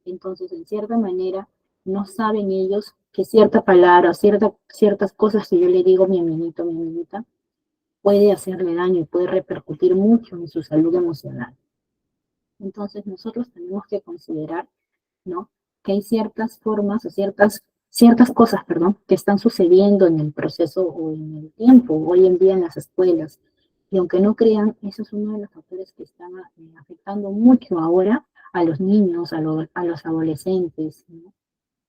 Entonces, en cierta manera, no saben ellos que cierta palabra, ciertas cosas que yo le digo, mi amiguita, puede hacerle daño y puede repercutir mucho en su salud emocional. Entonces, nosotros tenemos que considerar, ¿no?, que hay ciertas formas o ciertas cosas, perdón, que están sucediendo en el proceso o en el tiempo, hoy en día en las escuelas. Y aunque no crean, eso es uno de los factores que están afectando mucho ahora a los niños, a los adolescentes, ¿no?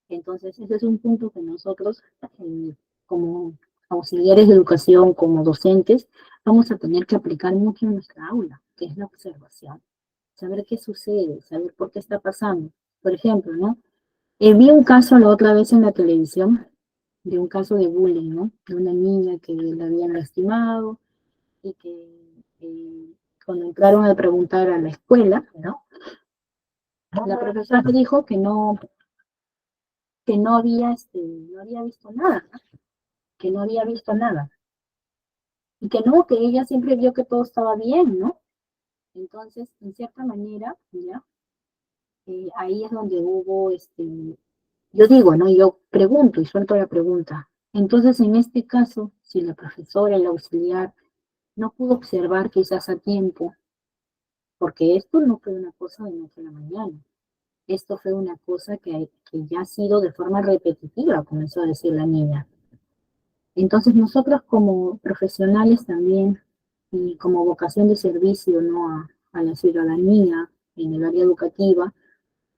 Entonces, ese es un punto que nosotros, como auxiliares de educación, como docentes, vamos a tener que aplicar mucho en nuestra aula, que es la observación. Saber qué sucede, saber por qué está pasando. Por ejemplo, ¿no? Vi un caso la otra vez en la televisión, de un caso de bullying, ¿no? De una niña que la habían lastimado y que cuando entraron a preguntar a la escuela, ¿no? La profesora dijo que no había visto nada, ¿no? Que no había visto nada. Y que no, que ella siempre vio que todo estaba bien, ¿no? Entonces, en cierta manera, ¿ya? Ahí es donde hubo, yo digo, ¿no? Yo pregunto y suelto la pregunta. Entonces, en este caso, si la profesora, el auxiliar, no pudo observar quizás a tiempo, porque esto no fue una cosa de noche a la mañana, esto fue una cosa que ya ha sido de forma repetitiva, comenzó a decir la niña. Entonces, nosotros como profesionales también, y como vocación de servicio, ¿no?, a la ciudadanía en el área educativa,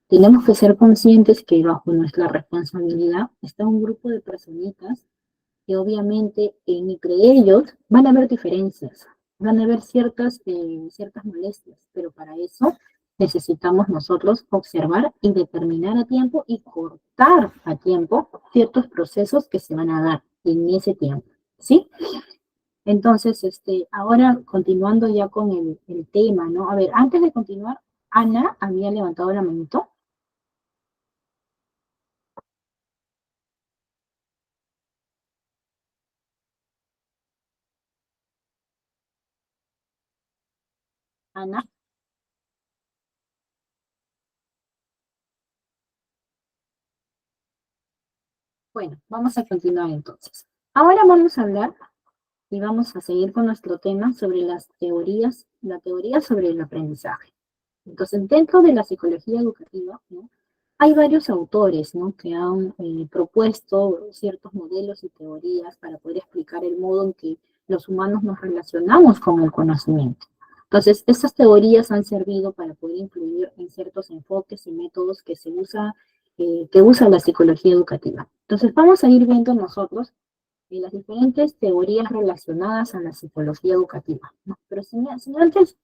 tenemos que ser conscientes que bajo nuestra responsabilidad está un grupo de personitas que obviamente entre ellos van a haber diferencias, van a haber ciertas molestias, pero para eso necesitamos nosotros observar y determinar a tiempo y cortar a tiempo ciertos procesos que se van a dar en ese tiempo, ¿sí? Entonces, ahora continuando ya con el tema, ¿no? A ver, antes de continuar, Ana había levantado la manito. Ana. Bueno, vamos a continuar entonces. Ahora vamos a hablar y vamos a seguir con nuestro tema sobre la teoría sobre el aprendizaje. Entonces, dentro de la psicología educativa, ¿no?, hay varios autores, ¿no?, que han propuesto ciertos modelos y teorías para poder explicar el modo en que los humanos nos relacionamos con el conocimiento. Entonces, estas teorías han servido para poder influir en ciertos enfoques y métodos que que usa la psicología educativa. Entonces, vamos a ir viendo nosotros las diferentes teorías relacionadas a la psicología educativa, ¿no? Pero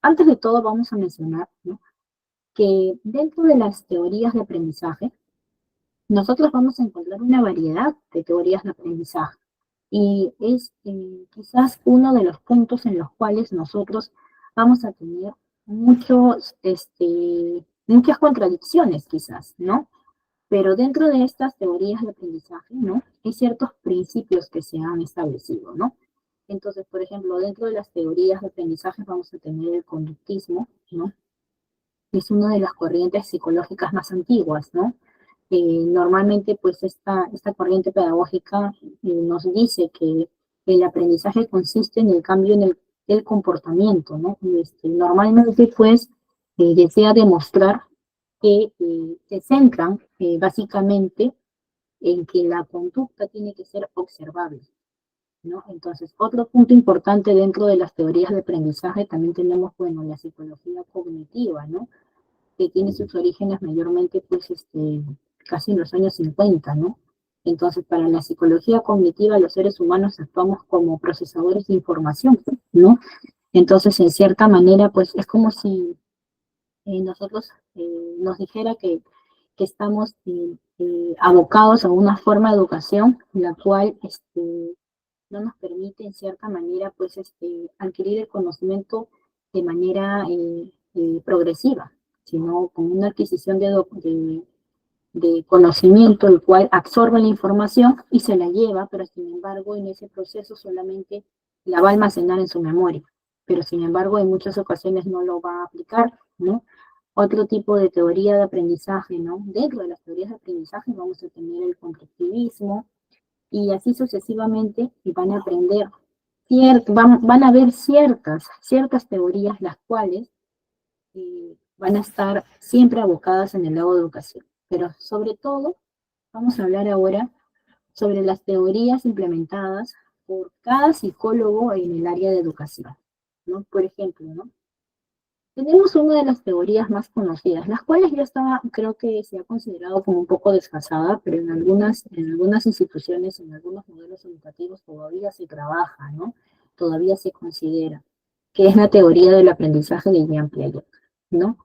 antes de todo vamos a mencionar, ¿no?, que dentro de las teorías de aprendizaje, nosotros vamos a encontrar una variedad de teorías de aprendizaje. Y es quizás uno de los puntos en los cuales nosotros vamos a tener muchas contradicciones quizás, ¿no? Pero dentro de estas teorías de aprendizaje, ¿no?, hay ciertos principios que se han establecido, ¿no? Entonces, por ejemplo, dentro de las teorías de aprendizaje vamos a tener el conductismo, ¿no? Es una de las corrientes psicológicas más antiguas, ¿no? Normalmente, pues, esta corriente pedagógica nos dice que el aprendizaje consiste en el cambio en el comportamiento, ¿no? Normalmente, pues, desea demostrar que se centran básicamente en que la conducta tiene que ser observable, ¿no? Entonces, otro punto importante dentro de las teorías de aprendizaje también tenemos, bueno, la psicología cognitiva, ¿no?, que tiene sus orígenes mayormente, pues, casi en los años 50, ¿no? Entonces, para la psicología cognitiva, los seres humanos actuamos como procesadores de información, ¿no? Entonces, en cierta manera, pues, es como si nosotros nos dijera que estamos abocados a una forma de educación, la cual no nos permite, en cierta manera, pues, adquirir el conocimiento de manera progresiva, sino con una adquisición de conocimiento, el cual absorbe la información y se la lleva, pero sin embargo en ese proceso solamente la va a almacenar en su memoria, pero sin embargo en muchas ocasiones no lo va a aplicar, ¿no? Otro tipo de teoría de aprendizaje, ¿no? Dentro de las teorías de aprendizaje vamos a tener el constructivismo y así sucesivamente y van a aprender, van a ver ciertas teorías las cuales van a estar siempre abocadas en el lado de educación. Pero sobre todo, vamos a hablar ahora sobre las teorías implementadas por cada psicólogo en el área de educación, ¿no? Por ejemplo, ¿no? Tenemos una de las teorías más conocidas, las cuales ya estaba, creo que se ha considerado como un poco desfasada, pero en algunas instituciones, en algunos modelos educativos todavía se trabaja, ¿no? Todavía se considera, que es la teoría del aprendizaje de Jean Piaget, ¿no?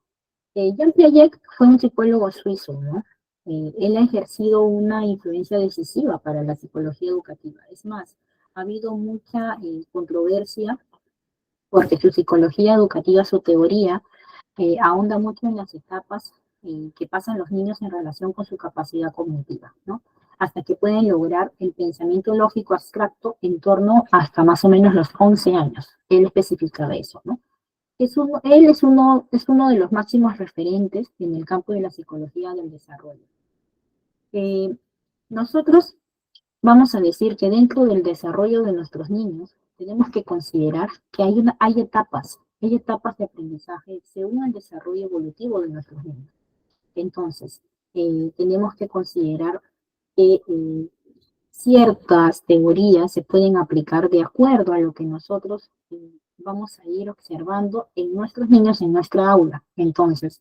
Jean Piaget fue un psicólogo suizo, ¿no? Él ha ejercido una influencia decisiva para la psicología educativa. Es más, ha habido mucha controversia porque su psicología educativa, su teoría, ahonda mucho en las etapas que pasan los niños en relación con su capacidad cognitiva, ¿no? Hasta que pueden lograr el pensamiento lógico abstracto en torno hasta más o menos los 11 años. Él especificaba eso, ¿no? Él es uno de los máximos referentes en el campo de la psicología del desarrollo. Nosotros vamos a decir que dentro del desarrollo de nuestros niños tenemos que considerar que hay etapas de aprendizaje según el desarrollo evolutivo de nuestros niños. Entonces, tenemos que considerar que ciertas teorías se pueden aplicar de acuerdo a lo que nosotros vamos a ir observando en nuestros niños en nuestra aula. Entonces,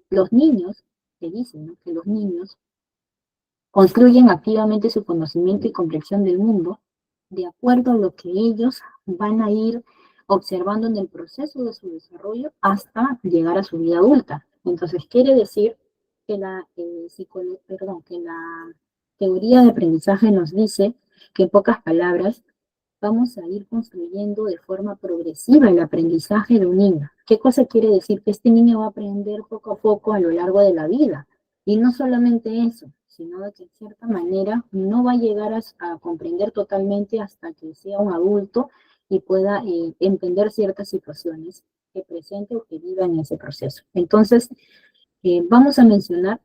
los niños, se dice, ¿no?, que los niños construyen activamente su conocimiento y comprensión del mundo de acuerdo a lo que ellos van a ir observando en el proceso de su desarrollo hasta llegar a su vida adulta. Entonces, quiere decir que la teoría de aprendizaje nos dice que, en pocas palabras, vamos a ir construyendo de forma progresiva el aprendizaje de un niño. ¿Qué cosa quiere decir? Que este niño va a aprender poco a poco a lo largo de la vida. Y no solamente eso, sino de que de cierta manera no va a llegar a comprender totalmente hasta que sea un adulto y pueda entender ciertas situaciones que presente o que viva en ese proceso. Entonces, vamos a mencionar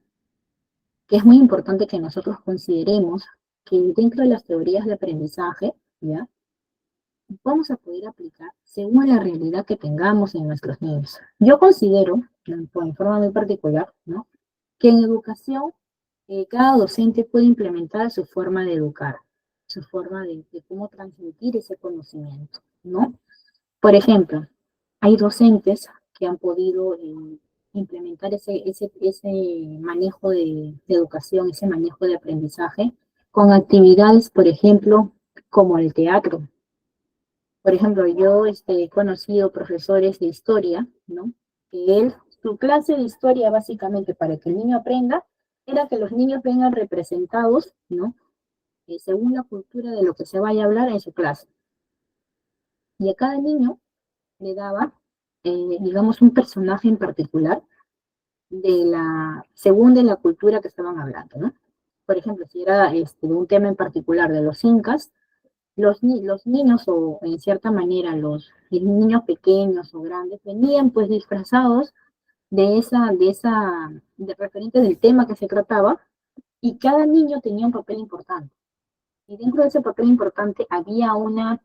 que es muy importante que nosotros consideremos que dentro de las teorías de aprendizaje, ¿ya?, vamos a poder aplicar según la realidad que tengamos en nuestros niños. Yo considero, en forma muy particular, ¿no?, que en educación cada docente puede implementar su forma de educar, su forma de cómo transmitir ese conocimiento, ¿no? Por ejemplo, hay docentes que han podido implementar ese manejo de educación, ese manejo de aprendizaje, con actividades, por ejemplo, como el teatro. Por ejemplo, yo he conocido profesores de historia, ¿no?, que su clase de historia, básicamente, para que el niño aprenda, era que los niños vengan representados, ¿no?, según la cultura de lo que se vaya a hablar en su clase. Y a cada niño le daba, digamos, un personaje en particular según de la cultura que estaban hablando, ¿no? Por ejemplo, si era de un tema en particular de los incas, los niños, o en cierta manera los niños pequeños o grandes, venían pues disfrazados de referente del tema que se trataba, y cada niño tenía un papel importante. Y dentro de ese papel importante había un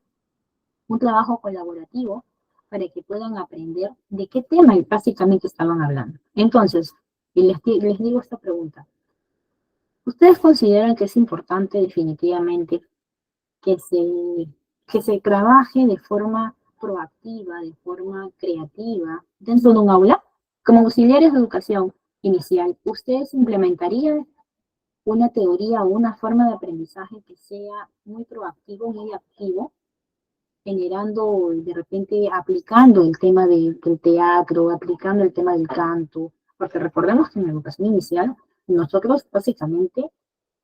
trabajo colaborativo para que puedan aprender de qué tema básicamente estaban hablando. Entonces, les digo esta pregunta. ¿Ustedes consideran que es importante definitivamente que se trabaje de forma proactiva, de forma creativa dentro de un aula? Como auxiliares de educación inicial, ¿ustedes implementarían una teoría o una forma de aprendizaje que sea muy proactivo, muy activo, generando, de repente, aplicando el tema del teatro, aplicando el tema del canto? Porque recordemos que en la educación inicial, nosotros básicamente,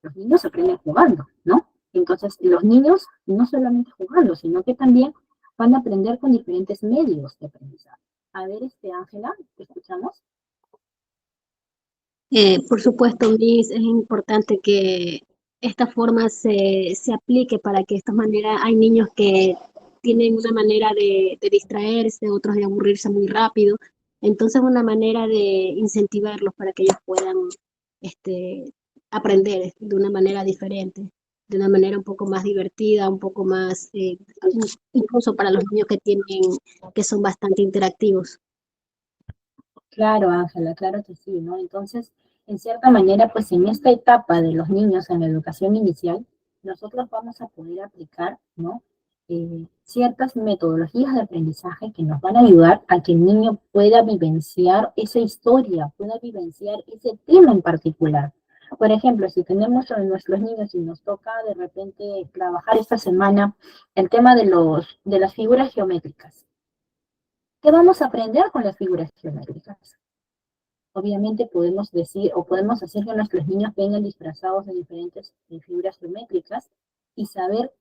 los niños aprenden jugando, ¿no? Entonces, los niños no solamente jugando, sino que también van a aprender con diferentes medios de aprendizaje. A ver, Ángela, ¿te escuchamos? Por supuesto, Miss, es importante que esta forma se aplique para que de esta manera hay niños que tienen una manera de distraerse, otros de aburrirse muy rápido, Entonces, una manera de incentivarlos para que ellos puedan este, aprender de una manera diferente, de una manera un poco más divertida, un poco más, incluso para los niños que son bastante interactivos. Claro, Ángela, claro que sí, ¿no? Entonces, en cierta manera, pues en esta etapa de los niños en la educación inicial, nosotros vamos a poder aplicar, ¿no? Ciertas metodologías de aprendizaje que nos van a ayudar a que el niño pueda vivenciar esa historia, pueda vivenciar ese tema en particular. Por ejemplo, si tenemos a nuestros niños y nos toca de repente trabajar esta semana el tema de las figuras geométricas. ¿Qué vamos a aprender con las figuras geométricas? Obviamente podemos decir o podemos hacer que nuestros niños vengan disfrazados de diferentes figuras geométricas y saber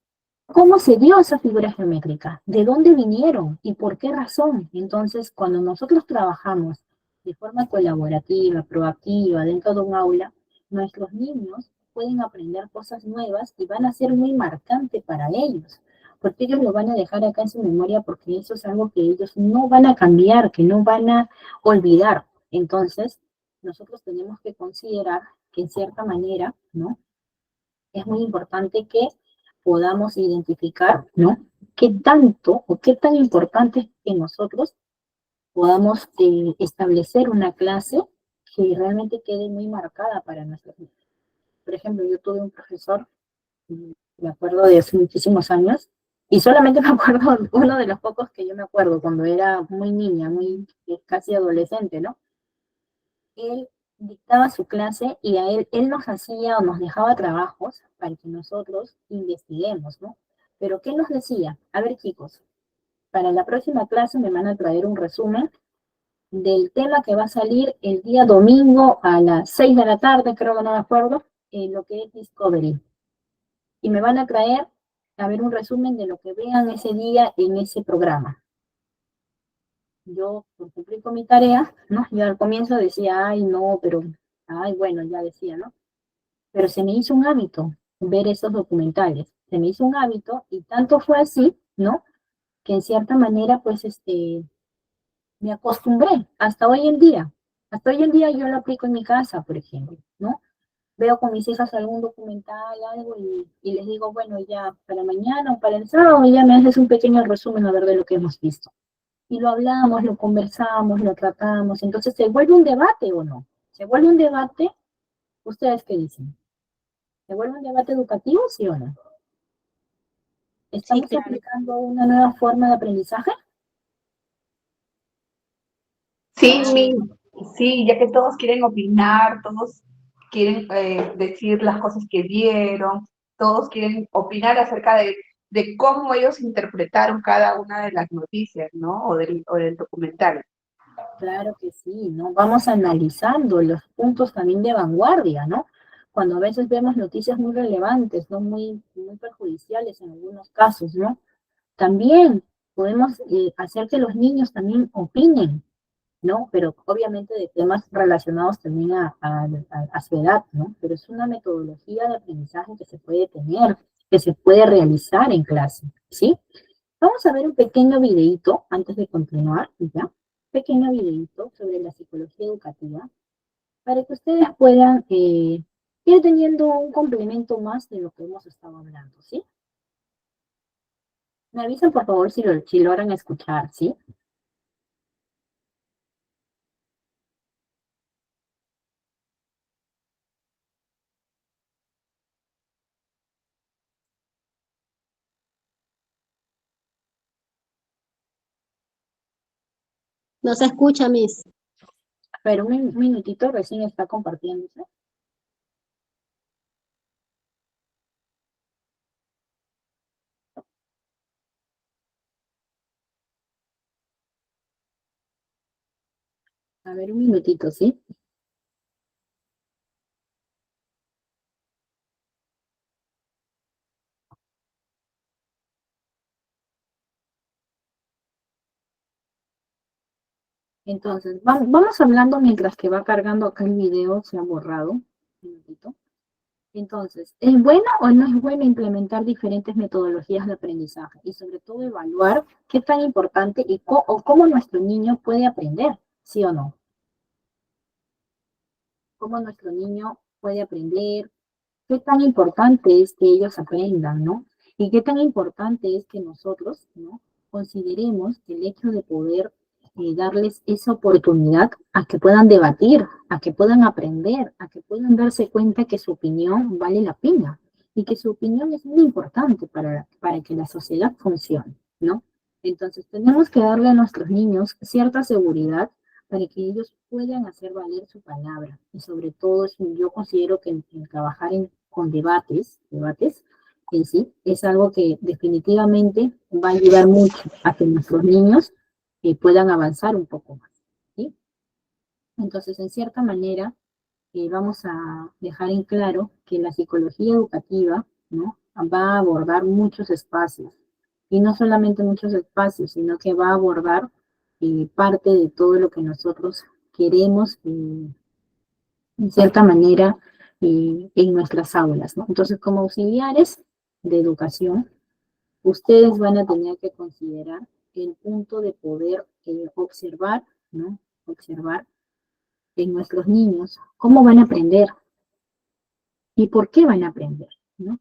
cómo se dio esa figura geométrica, de dónde vinieron y por qué razón. Entonces, cuando nosotros trabajamos de forma colaborativa, proactiva, dentro de un aula, nuestros niños pueden aprender cosas nuevas y van a ser muy marcantes para ellos, porque ellos lo van a dejar acá en su memoria porque eso es algo que ellos no van a cambiar, que no van a olvidar. Entonces, nosotros tenemos que considerar que en cierta manera, ¿no? Es muy importante que podamos identificar, ¿no? Qué tanto o qué tan importante es que nosotros podamos establecer una clase que realmente quede muy marcada para nuestros niños. Por ejemplo, yo tuve un profesor, me acuerdo de hace muchísimos años, y solamente me acuerdo uno de los pocos que yo me acuerdo cuando era muy niña, muy casi adolescente, ¿no? Él dictaba su clase y él nos hacía o nos dejaba trabajos para que nosotros investiguemos, ¿no? Pero ¿qué nos decía? A ver, chicos, para la próxima clase me van a traer un resumen del tema que va a salir el día domingo a las 6 de la tarde, creo que no me acuerdo, en lo que es Discovery. Y me van a traer, a ver, un resumen de lo que vean ese día en ese programa. Yo, por cumplir con mi tarea, ¿no? Yo al comienzo decía, ay, no, pero, ay, bueno, ya decía, ¿no? Pero se me hizo un hábito ver esos documentales, se me hizo un hábito y tanto fue así, ¿no? Que en cierta manera, pues, me acostumbré hasta hoy en día yo lo aplico en mi casa, por ejemplo, ¿no? Veo con mis hijas algún documental, algo, y les digo, bueno, ya para mañana o para el sábado ya me haces un pequeño resumen a ver de lo que hemos visto. Y lo hablamos, lo conversamos, lo tratamos, entonces se vuelve un debate o no. Se vuelve un debate, ¿ustedes qué dicen? ¿Se vuelve un debate educativo, sí o no? ¿Estamos claro. aplicando una nueva forma de aprendizaje? Sí, sí, ya que todos quieren opinar, todos quieren decir las cosas que vieron, todos quieren opinar acerca de cómo ellos interpretaron cada una de las noticias, ¿no? O del documental. Claro que sí, ¿no? Vamos analizando los puntos también de vanguardia, ¿no? Cuando a veces vemos noticias muy relevantes, ¿no? Muy perjudiciales en algunos casos, ¿no? También podemos hacer que los niños también opinen, ¿no? Pero obviamente de temas relacionados también a su edad, ¿no? Pero es una metodología de aprendizaje que se puede tener, que se puede realizar en clase, ¿sí? Vamos a ver un pequeño videíto antes de continuar, ¿ya? Pequeño videíto sobre la psicología educativa para que ustedes puedan ir teniendo un complemento más de lo que hemos estado hablando, ¿sí? Me avisan por favor si logran escuchar, ¿sí? No se escucha, Miss. Pero un minutito, recién está compartiéndose. A ver, un minutito, ¿sí? Entonces, vamos hablando mientras que va cargando acá el video, se ha borrado. Un minutito. Entonces, ¿es bueno o no es bueno implementar diferentes metodologías de aprendizaje? Y sobre todo evaluar qué tan importante o cómo nuestro niño puede aprender. ¿sí o no? ¿Cómo nuestro niño puede aprender? ¿Qué tan importante es que ellos aprendan, ¿no? Y qué tan importante es que nosotros, ¿no? Consideremos que el hecho de poder darles esa oportunidad a que puedan debatir, a que puedan aprender, a que puedan darse cuenta que su opinión vale la pena y que su opinión es muy importante para que la sociedad funcione, ¿no? Entonces tenemos que darle a nuestros niños cierta seguridad para que ellos puedan hacer valer su palabra. Y sobre todo, yo considero que el trabajar con debates en sí, es algo que definitivamente va a ayudar mucho a que nuestros niños puedan avanzar un poco más, ¿sí? Entonces, en cierta manera, vamos a dejar en claro que la psicología educativa, ¿no? Va a abordar muchos espacios, y no solamente muchos espacios, sino que va a abordar parte de todo lo que nosotros queremos, en cierta manera, en nuestras aulas, ¿no? Entonces, como auxiliares de educación, ustedes van a tener que considerar el punto de poder observar, ¿no? Observar en nuestros niños cómo van a aprender y por qué van a aprender, ¿no?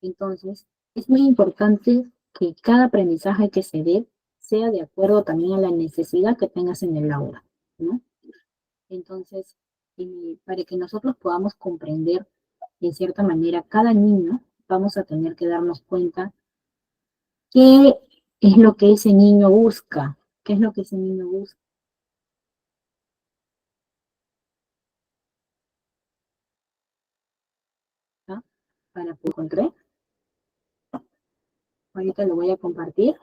Entonces, es muy importante que cada aprendizaje que se dé sea de acuerdo también a la necesidad que tengas en el aula, ¿no? Entonces, para que nosotros podamos comprender, en cierta manera, cada niño, vamos a tener que darnos cuenta qué es lo que ese niño busca, qué es lo que ese niño busca. ¿No? Para poder encontrar. Ahorita lo voy a compartir.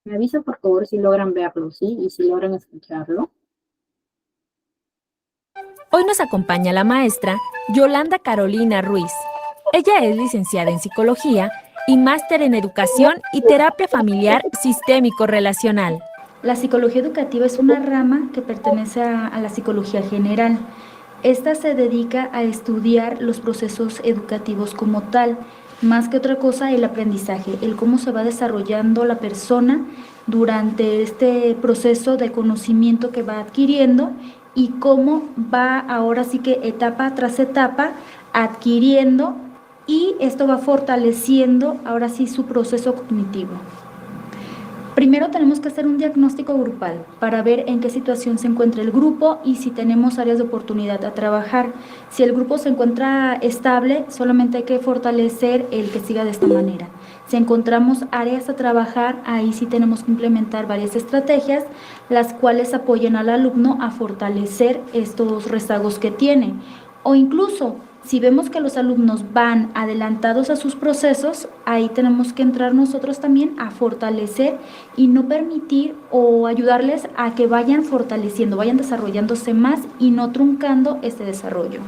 Me avisa por favor si logran verlo, ¿sí? Y si logran escucharlo. Hoy nos acompaña la maestra Yolanda Carolina Ruiz. Ella es licenciada en Psicología y máster en Educación y Terapia Familiar Sistémico-Relacional. La psicología educativa es una rama que pertenece a la psicología general. Esta se dedica a estudiar los procesos educativos como tal, más que otra cosa el aprendizaje, el cómo se va desarrollando la persona durante este proceso de conocimiento que va adquiriendo y cómo va ahora sí que etapa tras etapa adquiriendo y esto va fortaleciendo ahora sí su proceso cognitivo. Primero tenemos que hacer un diagnóstico grupal para ver en qué situación se encuentra el grupo y si tenemos áreas de oportunidad a trabajar. Si el grupo se encuentra estable, solamente hay que fortalecer el que siga de esta manera. Si encontramos áreas a trabajar, ahí sí tenemos que implementar varias estrategias, las cuales apoyen al alumno a fortalecer estos rezagos que tiene. O incluso, si vemos que los alumnos van adelantados a sus procesos, ahí tenemos que entrar nosotros también a fortalecer y no permitir o ayudarles a que vayan fortaleciendo, vayan desarrollándose más y no truncando este desarrollo.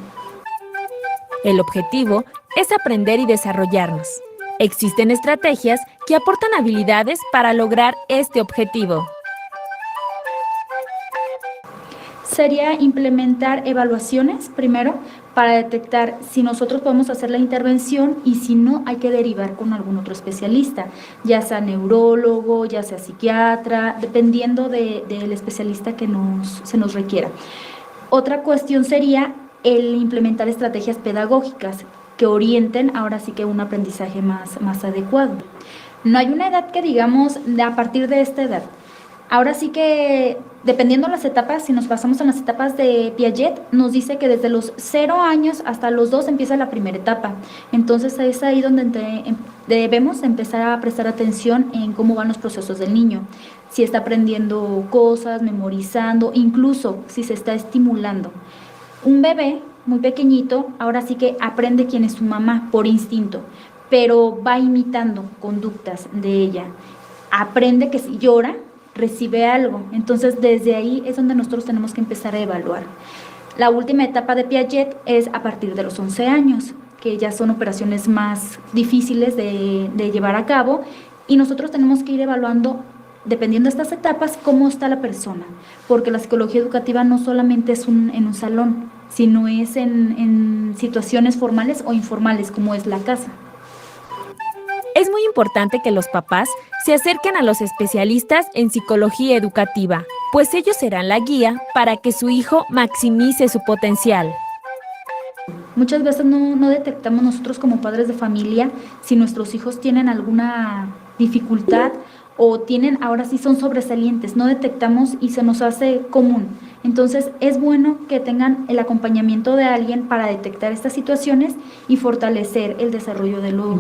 El objetivo es aprender y desarrollarnos. Existen estrategias que aportan habilidades para lograr este objetivo. Sería implementar evaluaciones primero para detectar si nosotros podemos hacer la intervención y si no hay que derivar con algún otro especialista, ya sea neurólogo, ya sea psiquiatra, dependiendo del especialista que se nos requiera. Otra cuestión sería el implementar estrategias pedagógicas que orienten ahora sí que un aprendizaje más adecuado. No hay una edad que digamos a partir de esta edad. Ahora sí que, dependiendo de las etapas, si nos basamos en las etapas de Piaget, nos dice que desde los 0 años hasta los 2 empieza la primera etapa. Entonces es ahí donde debemos empezar a prestar atención en cómo van los procesos del niño. Si está aprendiendo cosas, memorizando, incluso si se está estimulando. Un bebé muy pequeñito, ahora sí que aprende quién es su mamá por instinto, pero va imitando conductas de ella. Aprende que si llora, recibe algo. Entonces, desde ahí es donde nosotros tenemos que empezar a evaluar. La última etapa de Piaget es a partir de los 11 años, que ya son operaciones más difíciles de llevar a cabo, y nosotros tenemos que ir evaluando, dependiendo de estas etapas, cómo está la persona, porque la psicología educativa no solamente es en un salón, si no es en situaciones formales o informales como es la casa. Es muy importante que los papás se acerquen a los especialistas en psicología educativa, pues ellos serán la guía para que su hijo maximice su potencial. Muchas veces no detectamos nosotros como padres de familia si nuestros hijos tienen alguna dificultad o tienen, ahora sí son sobresalientes, no detectamos y se nos hace común. Entonces es bueno que tengan el acompañamiento de alguien para detectar estas situaciones y fortalecer el desarrollo de los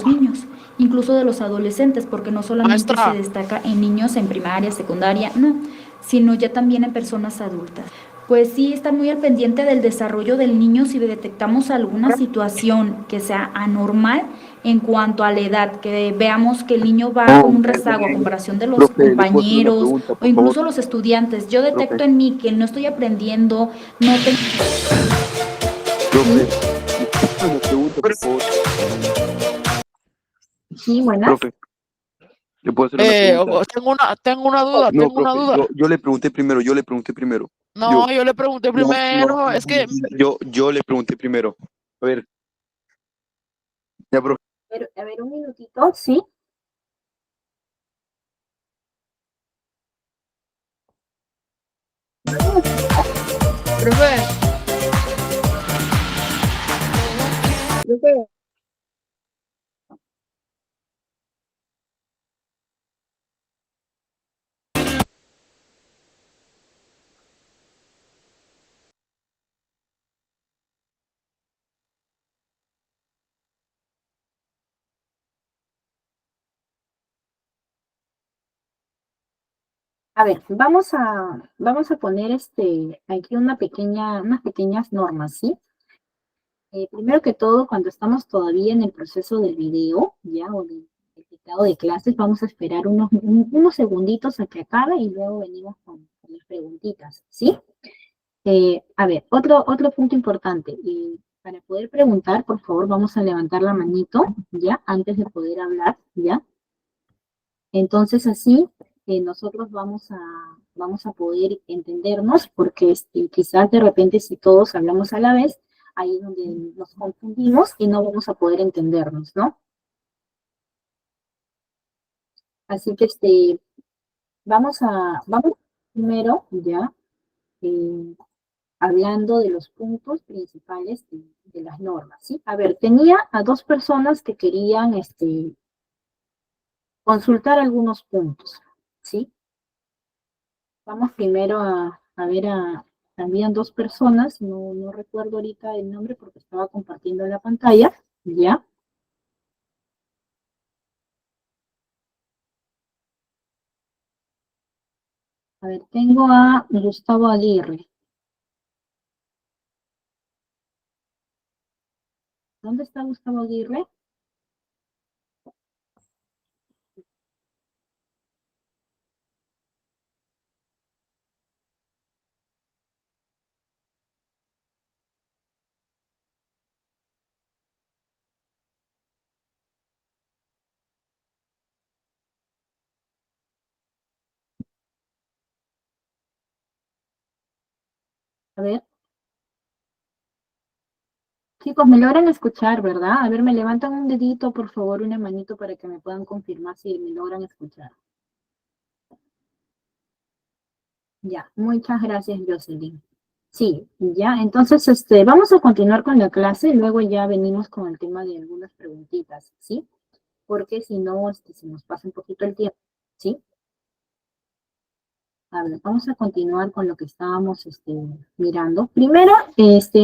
niños, incluso de los adolescentes, porque no solamente se destaca en niños en primaria, secundaria, no, sino ya también en personas adultas. Pues sí, estar muy al pendiente del desarrollo del niño si detectamos alguna situación que sea anormal en cuanto a la edad, que veamos que el niño va con un rezago a comparación de los compañeros o incluso los estudiantes. Yo detecto en mí que no estoy aprendiendo, no tengo... Sí, buenas. Profe, ¿le puedo hacer una pregunta? Tengo una duda, No, tengo una profe, duda. yo le pregunté primero, yo le pregunté primero. No, yo le pregunté primero, es que... Yo le pregunté primero. A ver. Ya, profe. A ver, un minutito, ¿sí? Profe, A ver, vamos a poner aquí unas pequeñas normas, ¿sí? Primero que todo, cuando estamos todavía en el proceso del video, ya, o del dictado de clases, vamos a esperar unos segunditos a que acabe y luego venimos con las preguntitas, ¿sí? A ver, otro punto importante. Para poder preguntar, por favor, vamos a levantar la manito, ¿ya? Antes de poder hablar, ¿ya? Entonces, así nosotros vamos a poder entendernos, porque quizás de repente si todos hablamos a la vez, ahí es donde nos confundimos y no vamos a poder entendernos, ¿no? Así que vamos primero, ¿ya? Hablando de los puntos principales de las normas, ¿sí? A ver, tenía a dos personas que querían consultar algunos puntos, ¿sí? Vamos primero a ver habían dos personas, no recuerdo ahorita el nombre porque estaba compartiendo la pantalla, ¿ya? A ver, tengo a Gustavo Aguirre. ¿Dónde está Gustavo Aguirre? A ver. Chicos, me logran escuchar, ¿verdad? A ver, me levantan un dedito, por favor, una manito para que me puedan confirmar si me logran escuchar. Ya, muchas gracias, Jocelyn. Sí, ya, entonces vamos a continuar con la clase, luego ya venimos con el tema de algunas preguntitas, ¿sí? Porque si no, se nos pasa un poquito el tiempo, ¿sí? A ver, vamos a continuar con lo que estábamos mirando. Primero,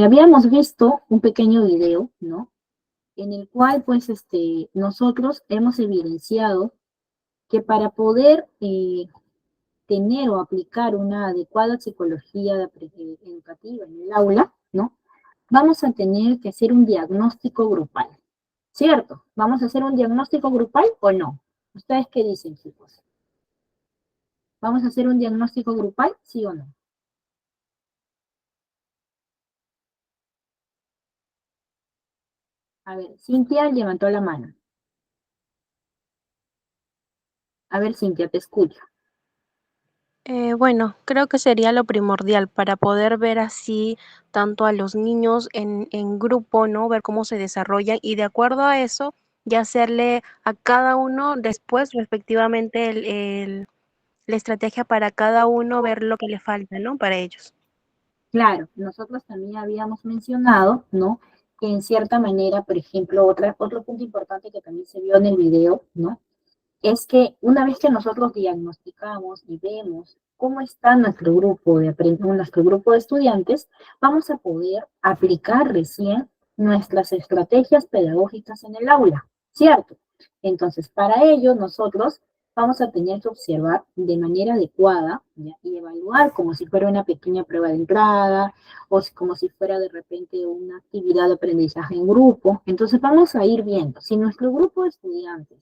habíamos visto un pequeño video, ¿no? En el cual, pues, nosotros hemos evidenciado que para poder tener o aplicar una adecuada psicología educativa en el aula, ¿no? Vamos a tener que hacer un diagnóstico grupal, ¿cierto? ¿Vamos a hacer un diagnóstico grupal o no? ¿Ustedes qué dicen, chicos? ¿Vamos a hacer un diagnóstico grupal, sí o no? A ver, Cintia levantó la mano. A ver, Cintia, te escucho. Bueno, creo que sería lo primordial para poder ver así tanto a los niños en grupo, ¿no? Ver cómo se desarrollan y de acuerdo a eso, ya hacerle a cada uno después respectivamente la estrategia para cada uno, ver lo que le falta, ¿no? Para ellos. Claro, nosotros también habíamos mencionado, ¿no? Que en cierta manera, por ejemplo, otro punto importante que también se vio en el video, ¿no? Es que una vez que nosotros diagnosticamos y vemos cómo está nuestro grupo nuestro grupo de estudiantes, vamos a poder aplicar recién nuestras estrategias pedagógicas en el aula, ¿cierto? Entonces, para ello, nosotros vamos a tener que observar de manera adecuada, ¿ya? Y evaluar como si fuera una pequeña prueba de entrada o como si fuera de repente una actividad de aprendizaje en grupo. Entonces, vamos a ir viendo si nuestro grupo de estudiantes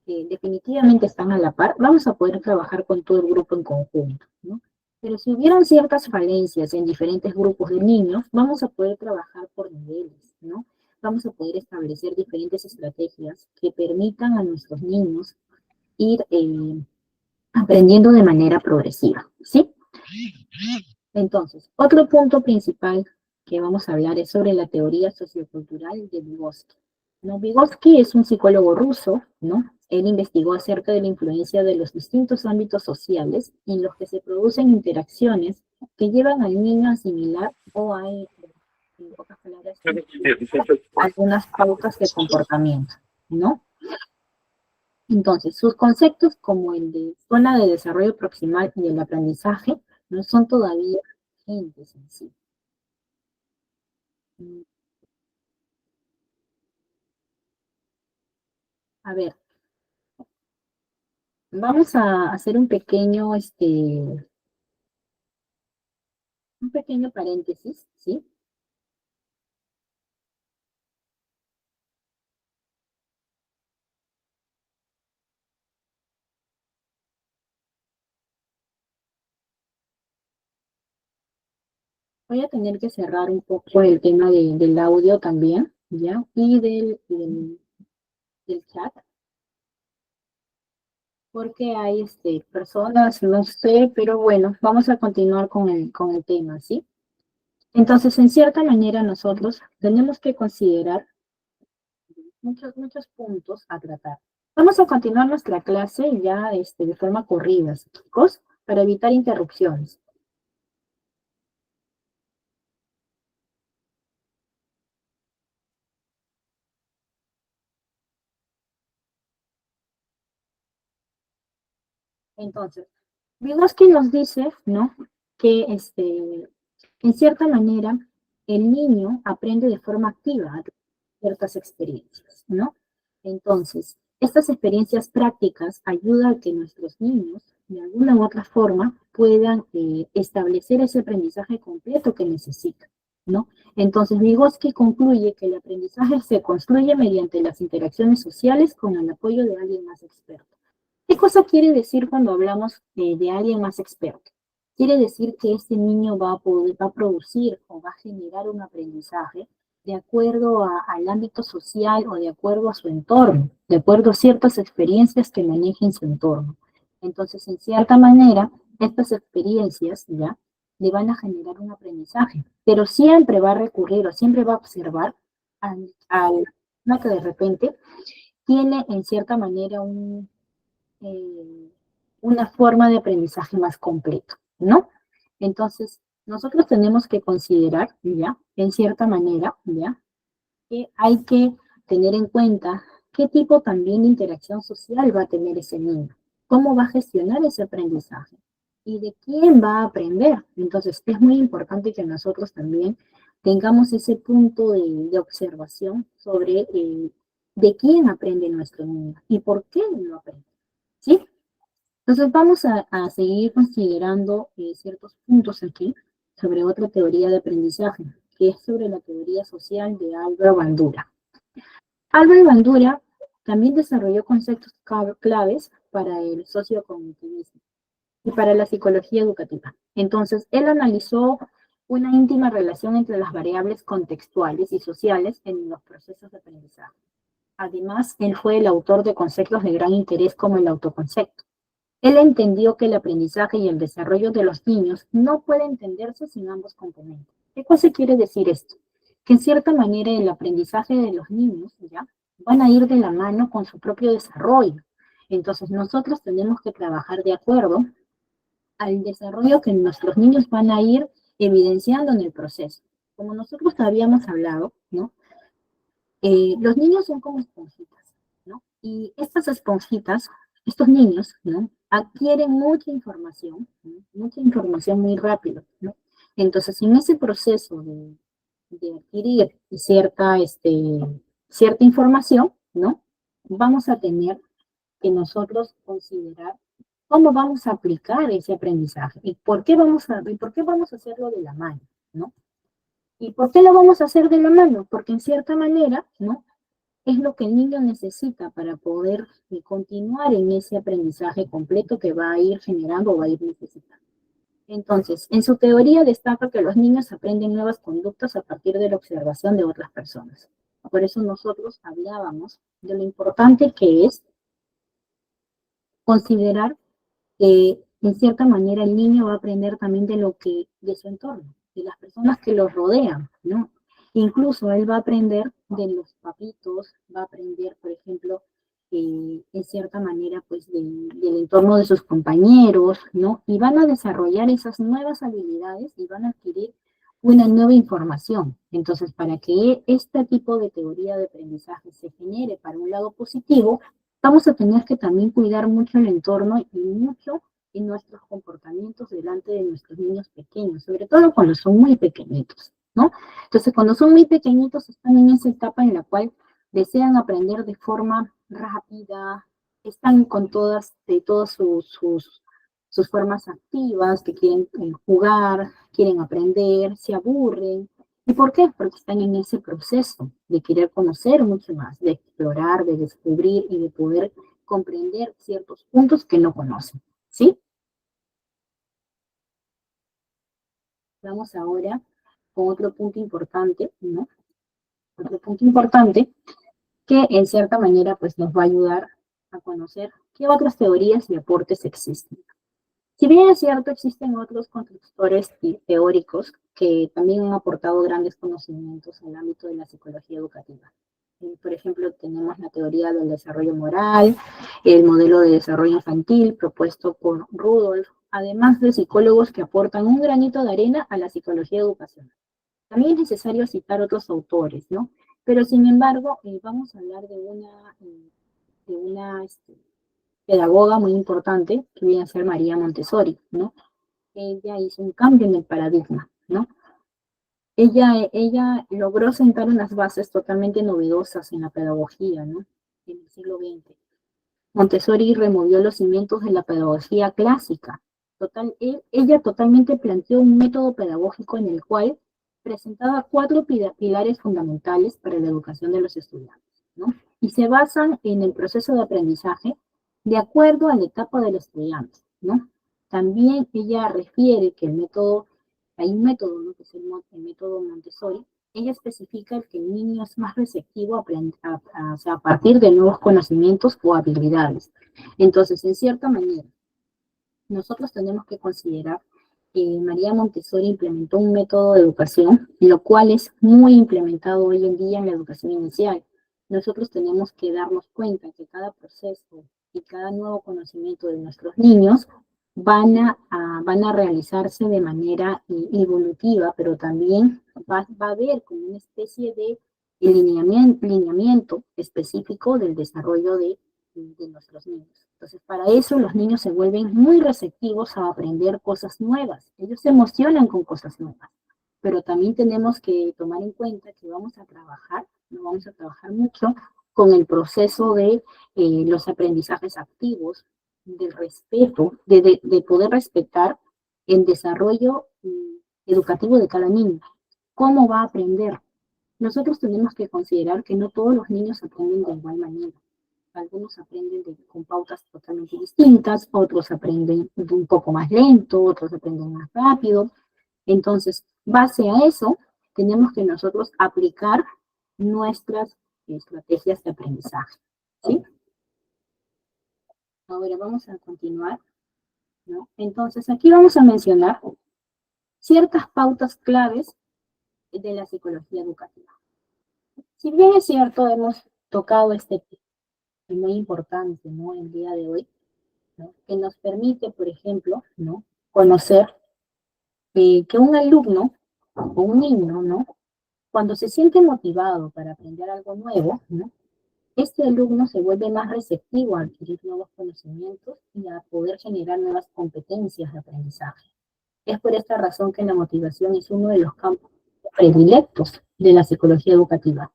definitivamente están a la par, vamos a poder trabajar con todo el grupo en conjunto, ¿no? Pero si hubieran ciertas falencias en diferentes grupos de niños, vamos a poder trabajar por niveles, ¿no? Vamos a poder establecer diferentes estrategias que permitan a nuestros niños ir aprendiendo de manera progresiva, ¿sí? Entonces, otro punto principal que vamos a hablar es sobre la teoría sociocultural de Vygotsky. ¿No? Vygotsky es un psicólogo ruso, ¿no? Él investigó acerca de la influencia de los distintos ámbitos sociales en los que se producen interacciones que llevan al niño a asimilar o a, en pocas palabras, algunas pautas de comportamiento, ¿no? Entonces, sus conceptos como el de zona de desarrollo proximal y el aprendizaje no son todavía vigentes en sí. A ver, vamos a hacer un pequeño paréntesis, ¿sí? Voy a tener que cerrar un poco el tema del audio también, ¿ya? Y del chat, porque hay personas, no sé, pero bueno, vamos a continuar con el tema, ¿sí? Entonces, en cierta manera, nosotros tenemos que considerar muchos puntos a tratar. Vamos a continuar nuestra clase ya de forma corrida, chicos, para evitar interrupciones. Entonces, Vygotsky nos dice, ¿no? Que en cierta manera el niño aprende de forma activa a ciertas experiencias, ¿no? Entonces, estas experiencias prácticas ayudan a que nuestros niños, de alguna u otra forma, puedan establecer ese aprendizaje completo que necesitan, ¿no? Entonces, Vygotsky concluye que el aprendizaje se construye mediante las interacciones sociales con el apoyo de alguien más experto. ¿Qué cosa quiere decir cuando hablamos de alguien más experto? Quiere decir que este niño va a producir o va a generar un aprendizaje de acuerdo al ámbito social o de acuerdo a su entorno, de acuerdo a ciertas experiencias que maneje en su entorno. Entonces, en cierta manera, estas experiencias ya le van a generar un aprendizaje, pero siempre va a recurrir o siempre va a observar a una que de repente tiene en cierta manera una forma de aprendizaje más completo, ¿no? Entonces, nosotros tenemos que considerar, ¿ya? En cierta manera, ¿ya? Que hay que tener en cuenta qué tipo también de interacción social va a tener ese niño, cómo va a gestionar ese aprendizaje y de quién va a aprender. Entonces, es muy importante que nosotros también tengamos ese punto de observación sobre de quién aprende nuestro niño y por qué lo aprende, ¿sí? Entonces vamos a seguir considerando ciertos puntos aquí sobre otra teoría de aprendizaje, que es sobre la teoría social de Álvaro Bandura. Álvaro Bandura también desarrolló conceptos claves para el sociocognitivismo y para la psicología educativa. Entonces, él analizó una íntima relación entre las variables contextuales y sociales en los procesos de aprendizaje. Además, él fue el autor de conceptos de gran interés como el autoconcepto. Él entendió que el aprendizaje y el desarrollo de los niños no puede entenderse sin ambos componentes. ¿Qué cosa quiere decir esto? Que en cierta manera el aprendizaje de los niños, ¿ya?, van a ir de la mano con su propio desarrollo. Entonces nosotros tenemos que trabajar de acuerdo al desarrollo que nuestros niños van a ir evidenciando en el proceso. Como nosotros habíamos hablado, ¿no? Los niños son como esponjitas, ¿no? Y estas esponjitas, estos niños, ¿no?, adquieren mucha información, ¿no?, mucha información muy rápido, ¿no? Entonces, en ese proceso de adquirir cierta información, ¿no?, vamos a tener que nosotros considerar cómo vamos a aplicar ese aprendizaje y por qué vamos a hacerlo de la mano, ¿no? ¿Y por qué lo vamos a hacer de la mano? Porque en cierta manera, ¿no?, es lo que el niño necesita para poder continuar en ese aprendizaje completo que va a ir generando o va a ir necesitando. Entonces, en su teoría destaca que los niños aprenden nuevas conductas a partir de la observación de otras personas. Por eso nosotros hablábamos de lo importante que es considerar que en cierta manera el niño va a aprender también de su entorno, de las personas que lo rodean, ¿no? Incluso él va a aprender de los papitos, va a aprender, por ejemplo, en cierta manera, pues, del entorno de sus compañeros, ¿no? Y van a desarrollar esas nuevas habilidades y van a adquirir una nueva información. Entonces, para que este tipo de teoría de aprendizaje se genere para un lado positivo, vamos a tener que también cuidar mucho el entorno y mucho en nuestros comportamientos delante de nuestros niños pequeños, sobre todo cuando son muy pequeñitos, ¿no? Entonces, cuando son muy pequeñitos, están en esa etapa en la cual desean aprender de forma rápida, están con todas sus formas activas, que quieren jugar, quieren aprender, se aburren. ¿Y por qué? Porque están en ese proceso de querer conocer mucho más, de explorar, de descubrir y de poder comprender ciertos puntos que no conocen, ¿sí? Vamos ahora con otro punto importante, ¿no? Otro punto importante que en cierta manera pues nos va a ayudar a conocer qué otras teorías y aportes existen. Si bien es cierto, existen otros constructores teóricos que también han aportado grandes conocimientos en el ámbito de la psicología educativa. Por ejemplo, tenemos la teoría del desarrollo moral, el modelo de desarrollo infantil propuesto por Rudolf, además de psicólogos que aportan un granito de arena a la psicología educacional. También es necesario citar otros autores, ¿no? Pero sin embargo, vamos a hablar de una pedagoga muy importante, que viene a ser María Montessori, ¿no? Ella hizo un cambio en el paradigma, ¿no? Ella logró sentar unas bases totalmente novedosas en la pedagogía, ¿no?, en el siglo XX. Montessori removió los cimientos de la pedagogía clásica. Ella totalmente planteó un método pedagógico en el cual presentaba 4 pilares fundamentales para la educación de los estudiantes, ¿no? Y se basan en el proceso de aprendizaje de acuerdo a la etapa del estudiante, ¿no? También ella refiere que hay un método, ¿no?, que es el método Montessori. Ella especifica que el niño es más receptivo a partir de nuevos conocimientos o habilidades. Entonces, en cierta manera, nosotros tenemos que considerar que María Montessori implementó un método de educación, lo cual es muy implementado hoy en día en la educación inicial. Nosotros tenemos que darnos cuenta que cada proceso y cada nuevo conocimiento de nuestros niños van a realizarse de manera evolutiva, pero también va a haber como una especie de lineamiento específico del desarrollo de nuestros niños. Entonces, para eso los niños se vuelven muy receptivos a aprender cosas nuevas. Ellos se emocionan con cosas nuevas, pero también tenemos que tomar en cuenta que vamos a trabajar mucho con el proceso de los aprendizajes activos, del respeto, de poder respetar el desarrollo educativo de cada niño. ¿Cómo va a aprender? Nosotros tenemos que considerar que no todos los niños aprenden de igual manera. Algunos aprenden con pautas totalmente distintas, otros aprenden un poco más lento, otros aprenden más rápido. Entonces, base a eso, tenemos que nosotros aplicar nuestras estrategias de aprendizaje, ¿sí? Ahora vamos a continuar ¿no? Entonces, aquí vamos a mencionar ciertas pautas claves de la psicología educativa. Si bien es cierto, hemos tocado este tema muy importante, ¿no? El día de hoy, ¿no? Que nos permite, por ejemplo, ¿no? Conocer que un alumno o un niño, ¿no? Cuando se siente motivado para aprender algo nuevo, ¿no? Este alumno se vuelve más receptivo a adquirir nuevos conocimientos y a poder generar nuevas competencias de aprendizaje. Es por esta razón que la motivación es uno de los campos predilectos de la psicología educativa.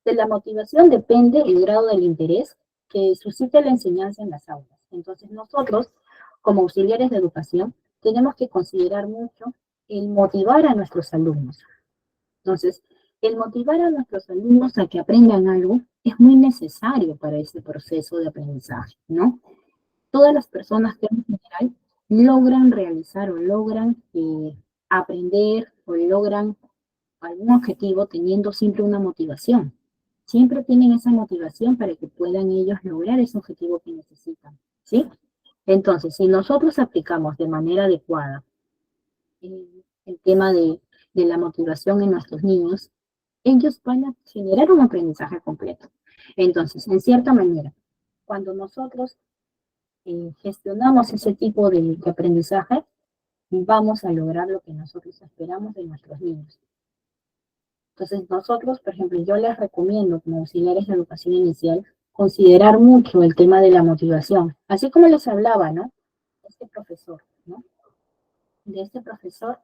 De la motivación depende el grado del interés que suscite la enseñanza en las aulas. Entonces nosotros, como auxiliares de educación, tenemos que considerar mucho el motivar a nuestros alumnos. Entonces, el motivar a nuestros alumnos a que aprendan algo es muy necesario para ese proceso de aprendizaje, ¿no? Todas las personas que en general logran realizar o logran aprender o logran algún objetivo teniendo siempre una motivación. Siempre tienen esa motivación para que puedan ellos lograr ese objetivo que necesitan, ¿sí? Entonces, si nosotros aplicamos de manera adecuada el tema de la motivación en nuestros niños, ellos van a generar un aprendizaje completo. Entonces, en cierta manera, cuando nosotros gestionamos ese tipo de aprendizaje, vamos a lograr lo que nosotros esperamos de nuestros niños. Entonces, nosotros, por ejemplo, yo les recomiendo como auxiliares de educación inicial considerar mucho el tema de la motivación, así como les hablaba, ¿no? Este profesor, ¿no? De este profesor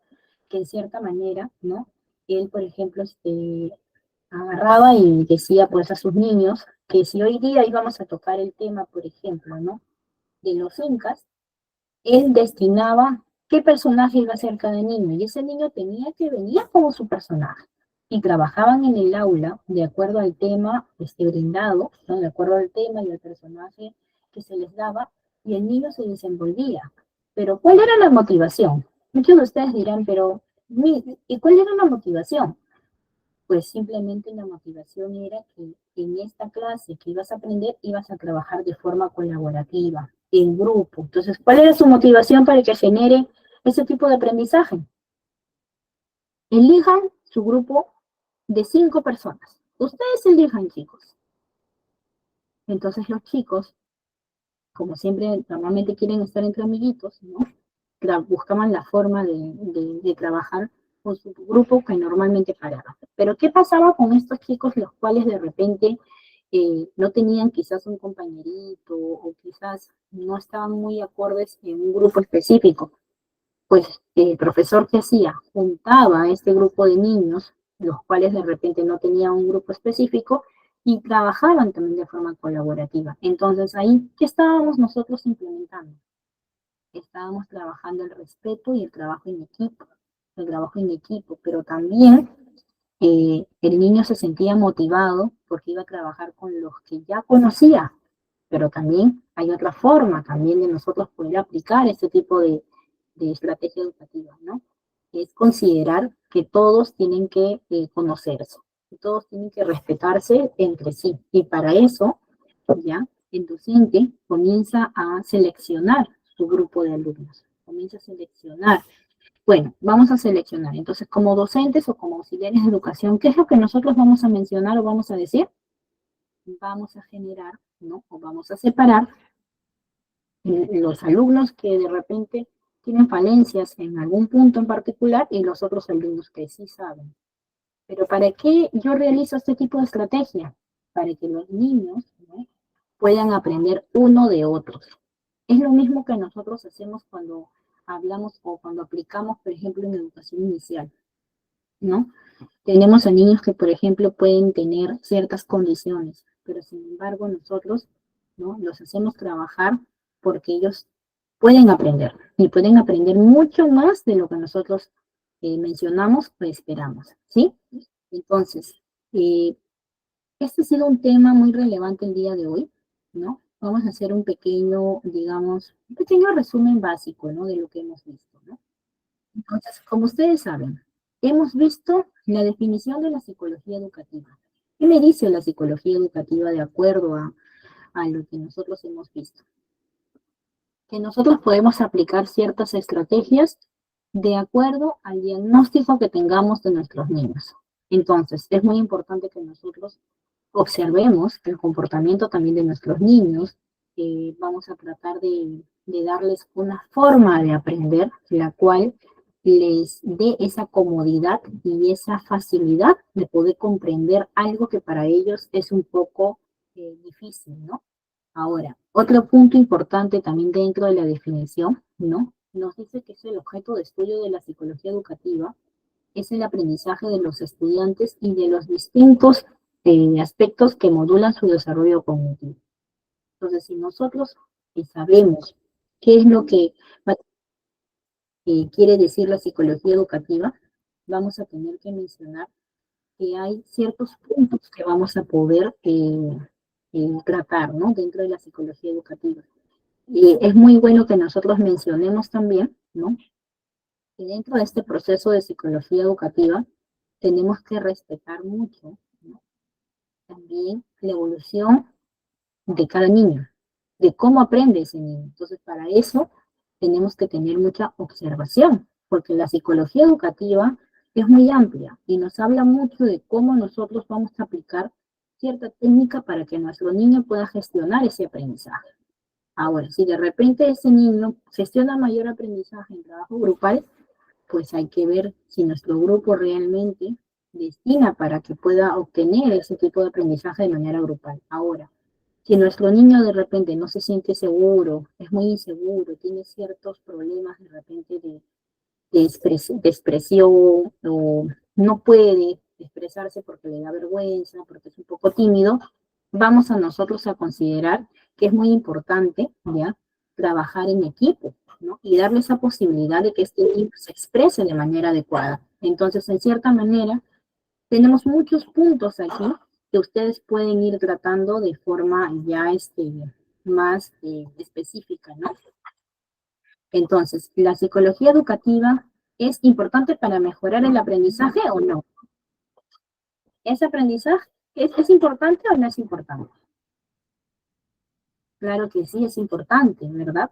que en cierta manera, ¿no? Él, por ejemplo, agarraba y decía pues a sus niños que si hoy día íbamos a tocar el tema, por ejemplo, ¿no? De los incas, él destinaba qué personaje iba a ser cada niño, y ese niño tenía que venir como su personaje. Y trabajaban en el aula de acuerdo al tema brindado, ¿no? De acuerdo al tema y al personaje que se les daba, y el niño se desenvolvía. Pero ¿cuál era la motivación? Muchos de ustedes dirán, pero ¿y cuál era la motivación? Pues simplemente la motivación era que en esta clase que ibas a aprender, ibas a trabajar de forma colaborativa, en grupo. Entonces, ¿cuál era su motivación para que genere ese tipo de aprendizaje? Elijan su grupo de 5 personas. Ustedes elijan, chicos. Entonces los chicos, como siempre, normalmente quieren estar entre amiguitos, ¿no? Buscaban la forma de trabajar con su grupo que normalmente paraban. Pero ¿qué pasaba con estos chicos los cuales de repente no tenían quizás un compañerito o quizás no estaban muy acordes en un grupo específico? Pues el profesor, ¿qué hacía? Juntaba a este grupo de niños, los cuales de repente no tenían un grupo específico, y trabajaban también de forma colaborativa. Entonces ahí, ¿qué estábamos nosotros implementando? Estábamos trabajando el respeto y el trabajo en equipo, pero también el niño se sentía motivado porque iba a trabajar con los que ya conocía, pero también hay otra forma también de nosotros poder aplicar este tipo de estrategia educativa, ¿no? Es considerar que todos tienen que conocerse, que todos tienen que respetarse entre sí, y para eso, ya, el docente comienza a seleccionar su grupo de alumnos, comienza a seleccionar. Bueno, vamos a seleccionar. Entonces, como docentes o como auxiliares de educación, ¿qué es lo que nosotros vamos a mencionar o vamos a decir? Vamos a generar, ¿no? O vamos a separar los alumnos que de repente tienen falencias en algún punto en particular y los otros alumnos que sí saben. Pero ¿para qué yo realizo este tipo de estrategia? Para que los niños, ¿no? Puedan aprender uno de otros. Es lo mismo que nosotros hacemos cuando hablamos o cuando aplicamos, por ejemplo, en educación inicial, ¿no? Tenemos a niños que, por ejemplo, pueden tener ciertas condiciones, pero sin embargo nosotros, ¿no? Los hacemos trabajar porque ellos pueden aprender, y pueden aprender mucho más de lo que nosotros mencionamos o esperamos, ¿sí? Entonces, este ha sido un tema muy relevante el día de hoy, ¿no? Vamos a hacer un pequeño, digamos, un pequeño resumen básico, ¿no? De lo que hemos visto, ¿no? Entonces, como ustedes saben, hemos visto la definición de la psicología educativa. ¿Qué me dice la psicología educativa de acuerdo a lo que nosotros hemos visto? que nosotros podemos aplicar ciertas estrategias de acuerdo al diagnóstico que tengamos de nuestros niños. Entonces, es muy importante que nosotros observemos el comportamiento también de nuestros niños. Vamos a tratar de darles una forma de aprender, la cual les dé esa comodidad y esa facilidad de poder comprender algo que para ellos es un poco difícil, ¿no? Ahora, otro punto importante también dentro de la definición, ¿no? Nos dice que es el objeto de estudio de la psicología educativa, es el aprendizaje de los estudiantes y de los distintos aspectos que modulan su desarrollo cognitivo. Entonces, si nosotros sabemos qué es lo que quiere decir la psicología educativa, vamos a tener que mencionar que hay ciertos puntos que vamos a poder tratar, ¿no? Dentro de la psicología educativa. Es muy bueno que nosotros mencionemos también, ¿no? Que dentro de este proceso de psicología educativa tenemos que respetar mucho, ¿no? También la evolución de cada niño, de cómo aprende ese niño. Entonces, para eso tenemos que tener mucha observación, porque la psicología educativa es muy amplia y nos habla mucho de cómo nosotros vamos a aplicar cierta técnica para que nuestro niño pueda gestionar ese aprendizaje. Ahora, si de repente ese niño gestiona mayor aprendizaje en trabajo grupal, pues hay que ver si nuestro grupo realmente destina para que pueda obtener ese tipo de aprendizaje de manera grupal. Ahora, si nuestro niño de repente no se siente seguro, es muy inseguro, tiene ciertos problemas de repente de expresión, o no puede expresarse porque le da vergüenza, porque es un poco tímido, vamos a nosotros a considerar que es muy importante, ¿ya?, trabajar en equipo, ¿no? Y darle esa posibilidad de que este niño se exprese de manera adecuada. Entonces, en cierta manera, tenemos muchos puntos aquí que ustedes pueden ir tratando de forma ya más específica, ¿no? Entonces, ¿la psicología educativa es importante para mejorar el aprendizaje o no? ¿Ese aprendizaje es importante o no es importante? Claro que sí, es importante, ¿verdad?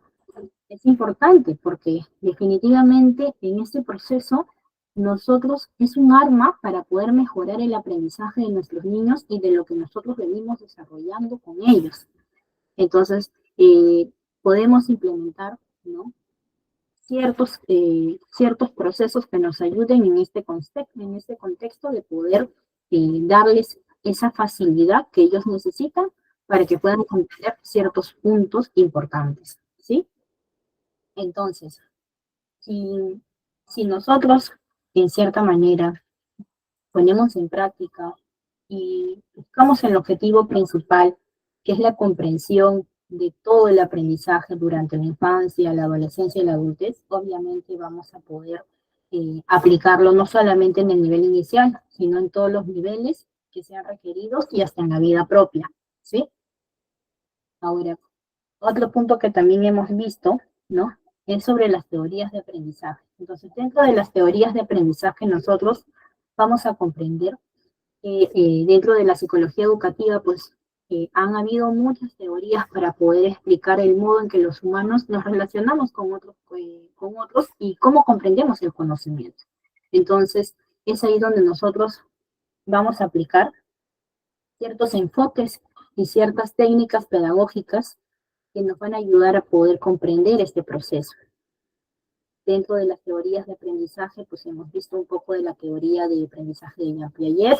Es importante porque definitivamente en este proceso nosotros es un arma para poder mejorar el aprendizaje de nuestros niños y de lo que nosotros venimos desarrollando con ellos. Entonces, podemos implementar, ¿no?, ciertos procesos que nos ayuden en este contexto de poder darles esa facilidad que ellos necesitan para que puedan comprender ciertos puntos importantes, ¿sí? Entonces, si nosotros, en cierta manera, ponemos en práctica y buscamos el objetivo principal, que es la comprensión de todo el aprendizaje durante la infancia, la adolescencia y la adultez, obviamente vamos a poder aplicarlo no solamente en el nivel inicial, sino en todos los niveles que sean requeridos y hasta en la vida propia, ¿sí? Ahora, otro punto que también hemos visto, ¿no?, es sobre las teorías de aprendizaje. Entonces, dentro de las teorías de aprendizaje, nosotros vamos a comprender que dentro de la psicología educativa, pues, han habido muchas teorías para poder explicar el modo en que los humanos nos relacionamos con otros y cómo comprendemos el conocimiento. Entonces, es ahí donde nosotros vamos a aplicar ciertos enfoques y ciertas técnicas pedagógicas que nos van a ayudar a poder comprender este proceso. Dentro de las teorías de aprendizaje, pues hemos visto un poco de la teoría de aprendizaje de Jean Piaget,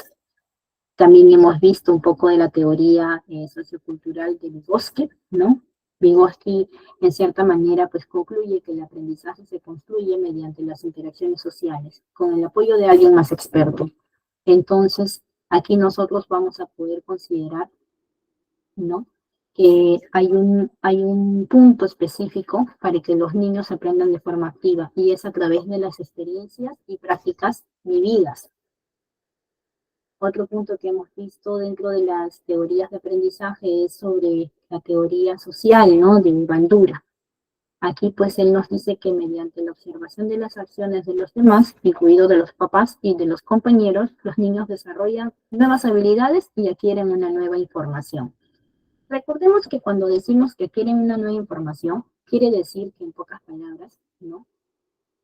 también hemos visto un poco de la teoría sociocultural de Vygotsky, ¿no? Vygotsky, en cierta manera, pues concluye que el aprendizaje se construye mediante las interacciones sociales, con el apoyo de alguien más experto. Entonces, aquí nosotros vamos a poder considerar, ¿no?, que hay un punto específico para que los niños aprendan de forma activa, y es a través de las experiencias y prácticas vividas. Otro punto que hemos visto dentro de las teorías de aprendizaje es sobre la teoría social, ¿no?, de Bandura. Aquí, pues, él nos dice que mediante la observación de las acciones de los demás, incluido de los papás y de los compañeros, los niños desarrollan nuevas habilidades y adquieren una nueva información. Recordemos que cuando decimos que adquieren una nueva información, Quiere decir que, en pocas palabras, ¿no?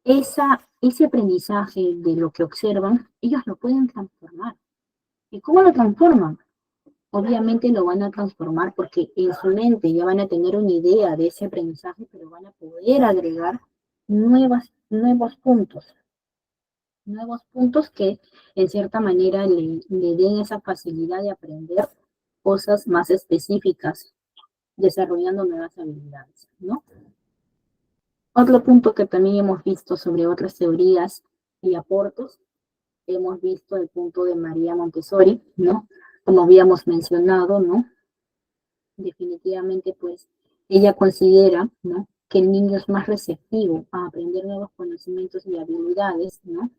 Ese aprendizaje de lo que observan, ellos lo pueden transformar. ¿Y cómo lo transforman? Obviamente lo van a transformar porque en su mente ya van a tener una idea de ese aprendizaje, pero van a poder agregar nuevos puntos que en cierta manera le den esa facilidad de aprender cosas más específicas, desarrollando nuevas habilidades, ¿no? Otro punto que también hemos visto sobre otras teorías y aportes, hemos visto el punto de María Montessori, ¿no? Como habíamos mencionado, ¿no? Definitivamente, pues, ella considera, ¿no?, que el niño es más receptivo a aprender nuevos conocimientos y habilidades, ¿no?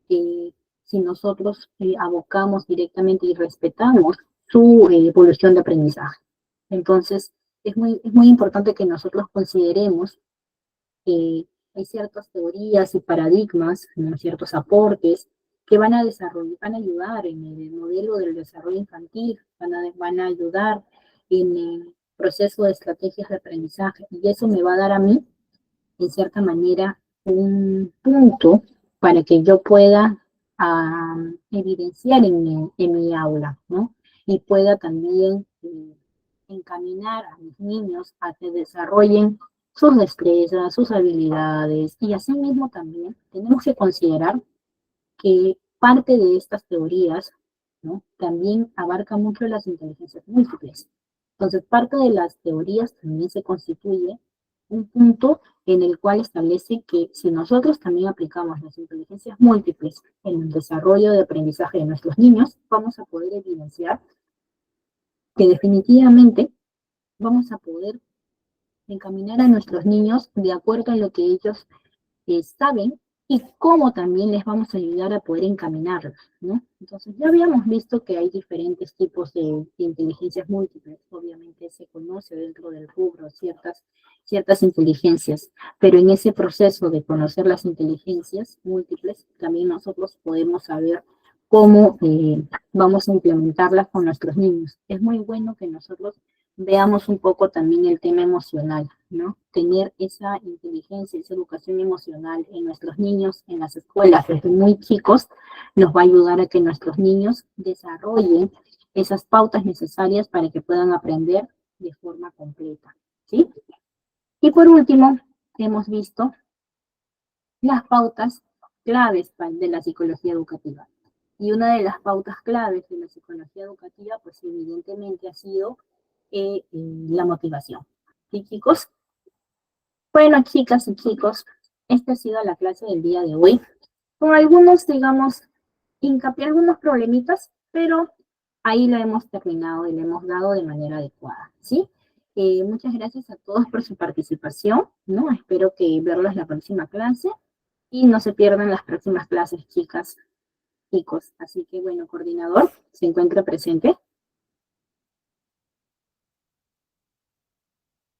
Si nosotros abocamos directamente y respetamos su evolución de aprendizaje. Entonces, es muy importante que nosotros consideremos que hay ciertas teorías y paradigmas, ¿no?, ciertos aportes que van a ayudar en el modelo del desarrollo infantil, van a ayudar en el proceso de estrategias de aprendizaje, y eso me va a dar a mí, en cierta manera, un punto para que yo pueda evidenciar en mi aula, ¿no? Y pueda también encaminar a mis niños a que desarrollen sus destrezas, sus habilidades, y asimismo también tenemos que considerar que parte de estas teorías, ¿no?, también abarca mucho las inteligencias múltiples. Entonces, parte de las teorías también se constituye un punto en el cual establece que si nosotros también aplicamos las inteligencias múltiples en el desarrollo de aprendizaje de nuestros niños, vamos a poder evidenciar que definitivamente vamos a poder encaminar a nuestros niños de acuerdo a lo que ellos saben y cómo también les vamos a ayudar a poder encaminarlos, ¿no? Entonces, ya habíamos visto que hay diferentes tipos de inteligencias múltiples. Obviamente se conoce dentro del rubro ciertas inteligencias, pero en ese proceso de conocer las inteligencias múltiples, también nosotros podemos saber cómo vamos a implementarlas con nuestros niños. Es muy bueno que nosotros veamos un poco también el tema emocional, ¿no? Tener esa inteligencia, esa educación emocional en nuestros niños, en las escuelas, desde muy chicos, nos va a ayudar a que nuestros niños desarrollen esas pautas necesarias para que puedan aprender de forma completa, ¿sí? Y por último, hemos visto las pautas claves de la psicología educativa. Y una de las pautas claves de la psicología educativa, pues evidentemente ha sido la motivación. ¿Sí, chicos? Bueno, chicas y chicos, esta ha sido la clase del día de hoy, con algunos, digamos, algunos problemitas, pero ahí la hemos terminado y la hemos dado de manera adecuada, ¿sí? Muchas gracias a todos por su participación, ¿no? Espero que verlos la próxima clase y no se pierdan las próximas clases, chicas, chicos. Así que, bueno, coordinador, ¿se encuentra presente?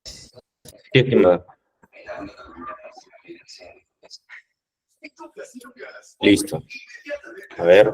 Sí, estimada. Listo. A ver.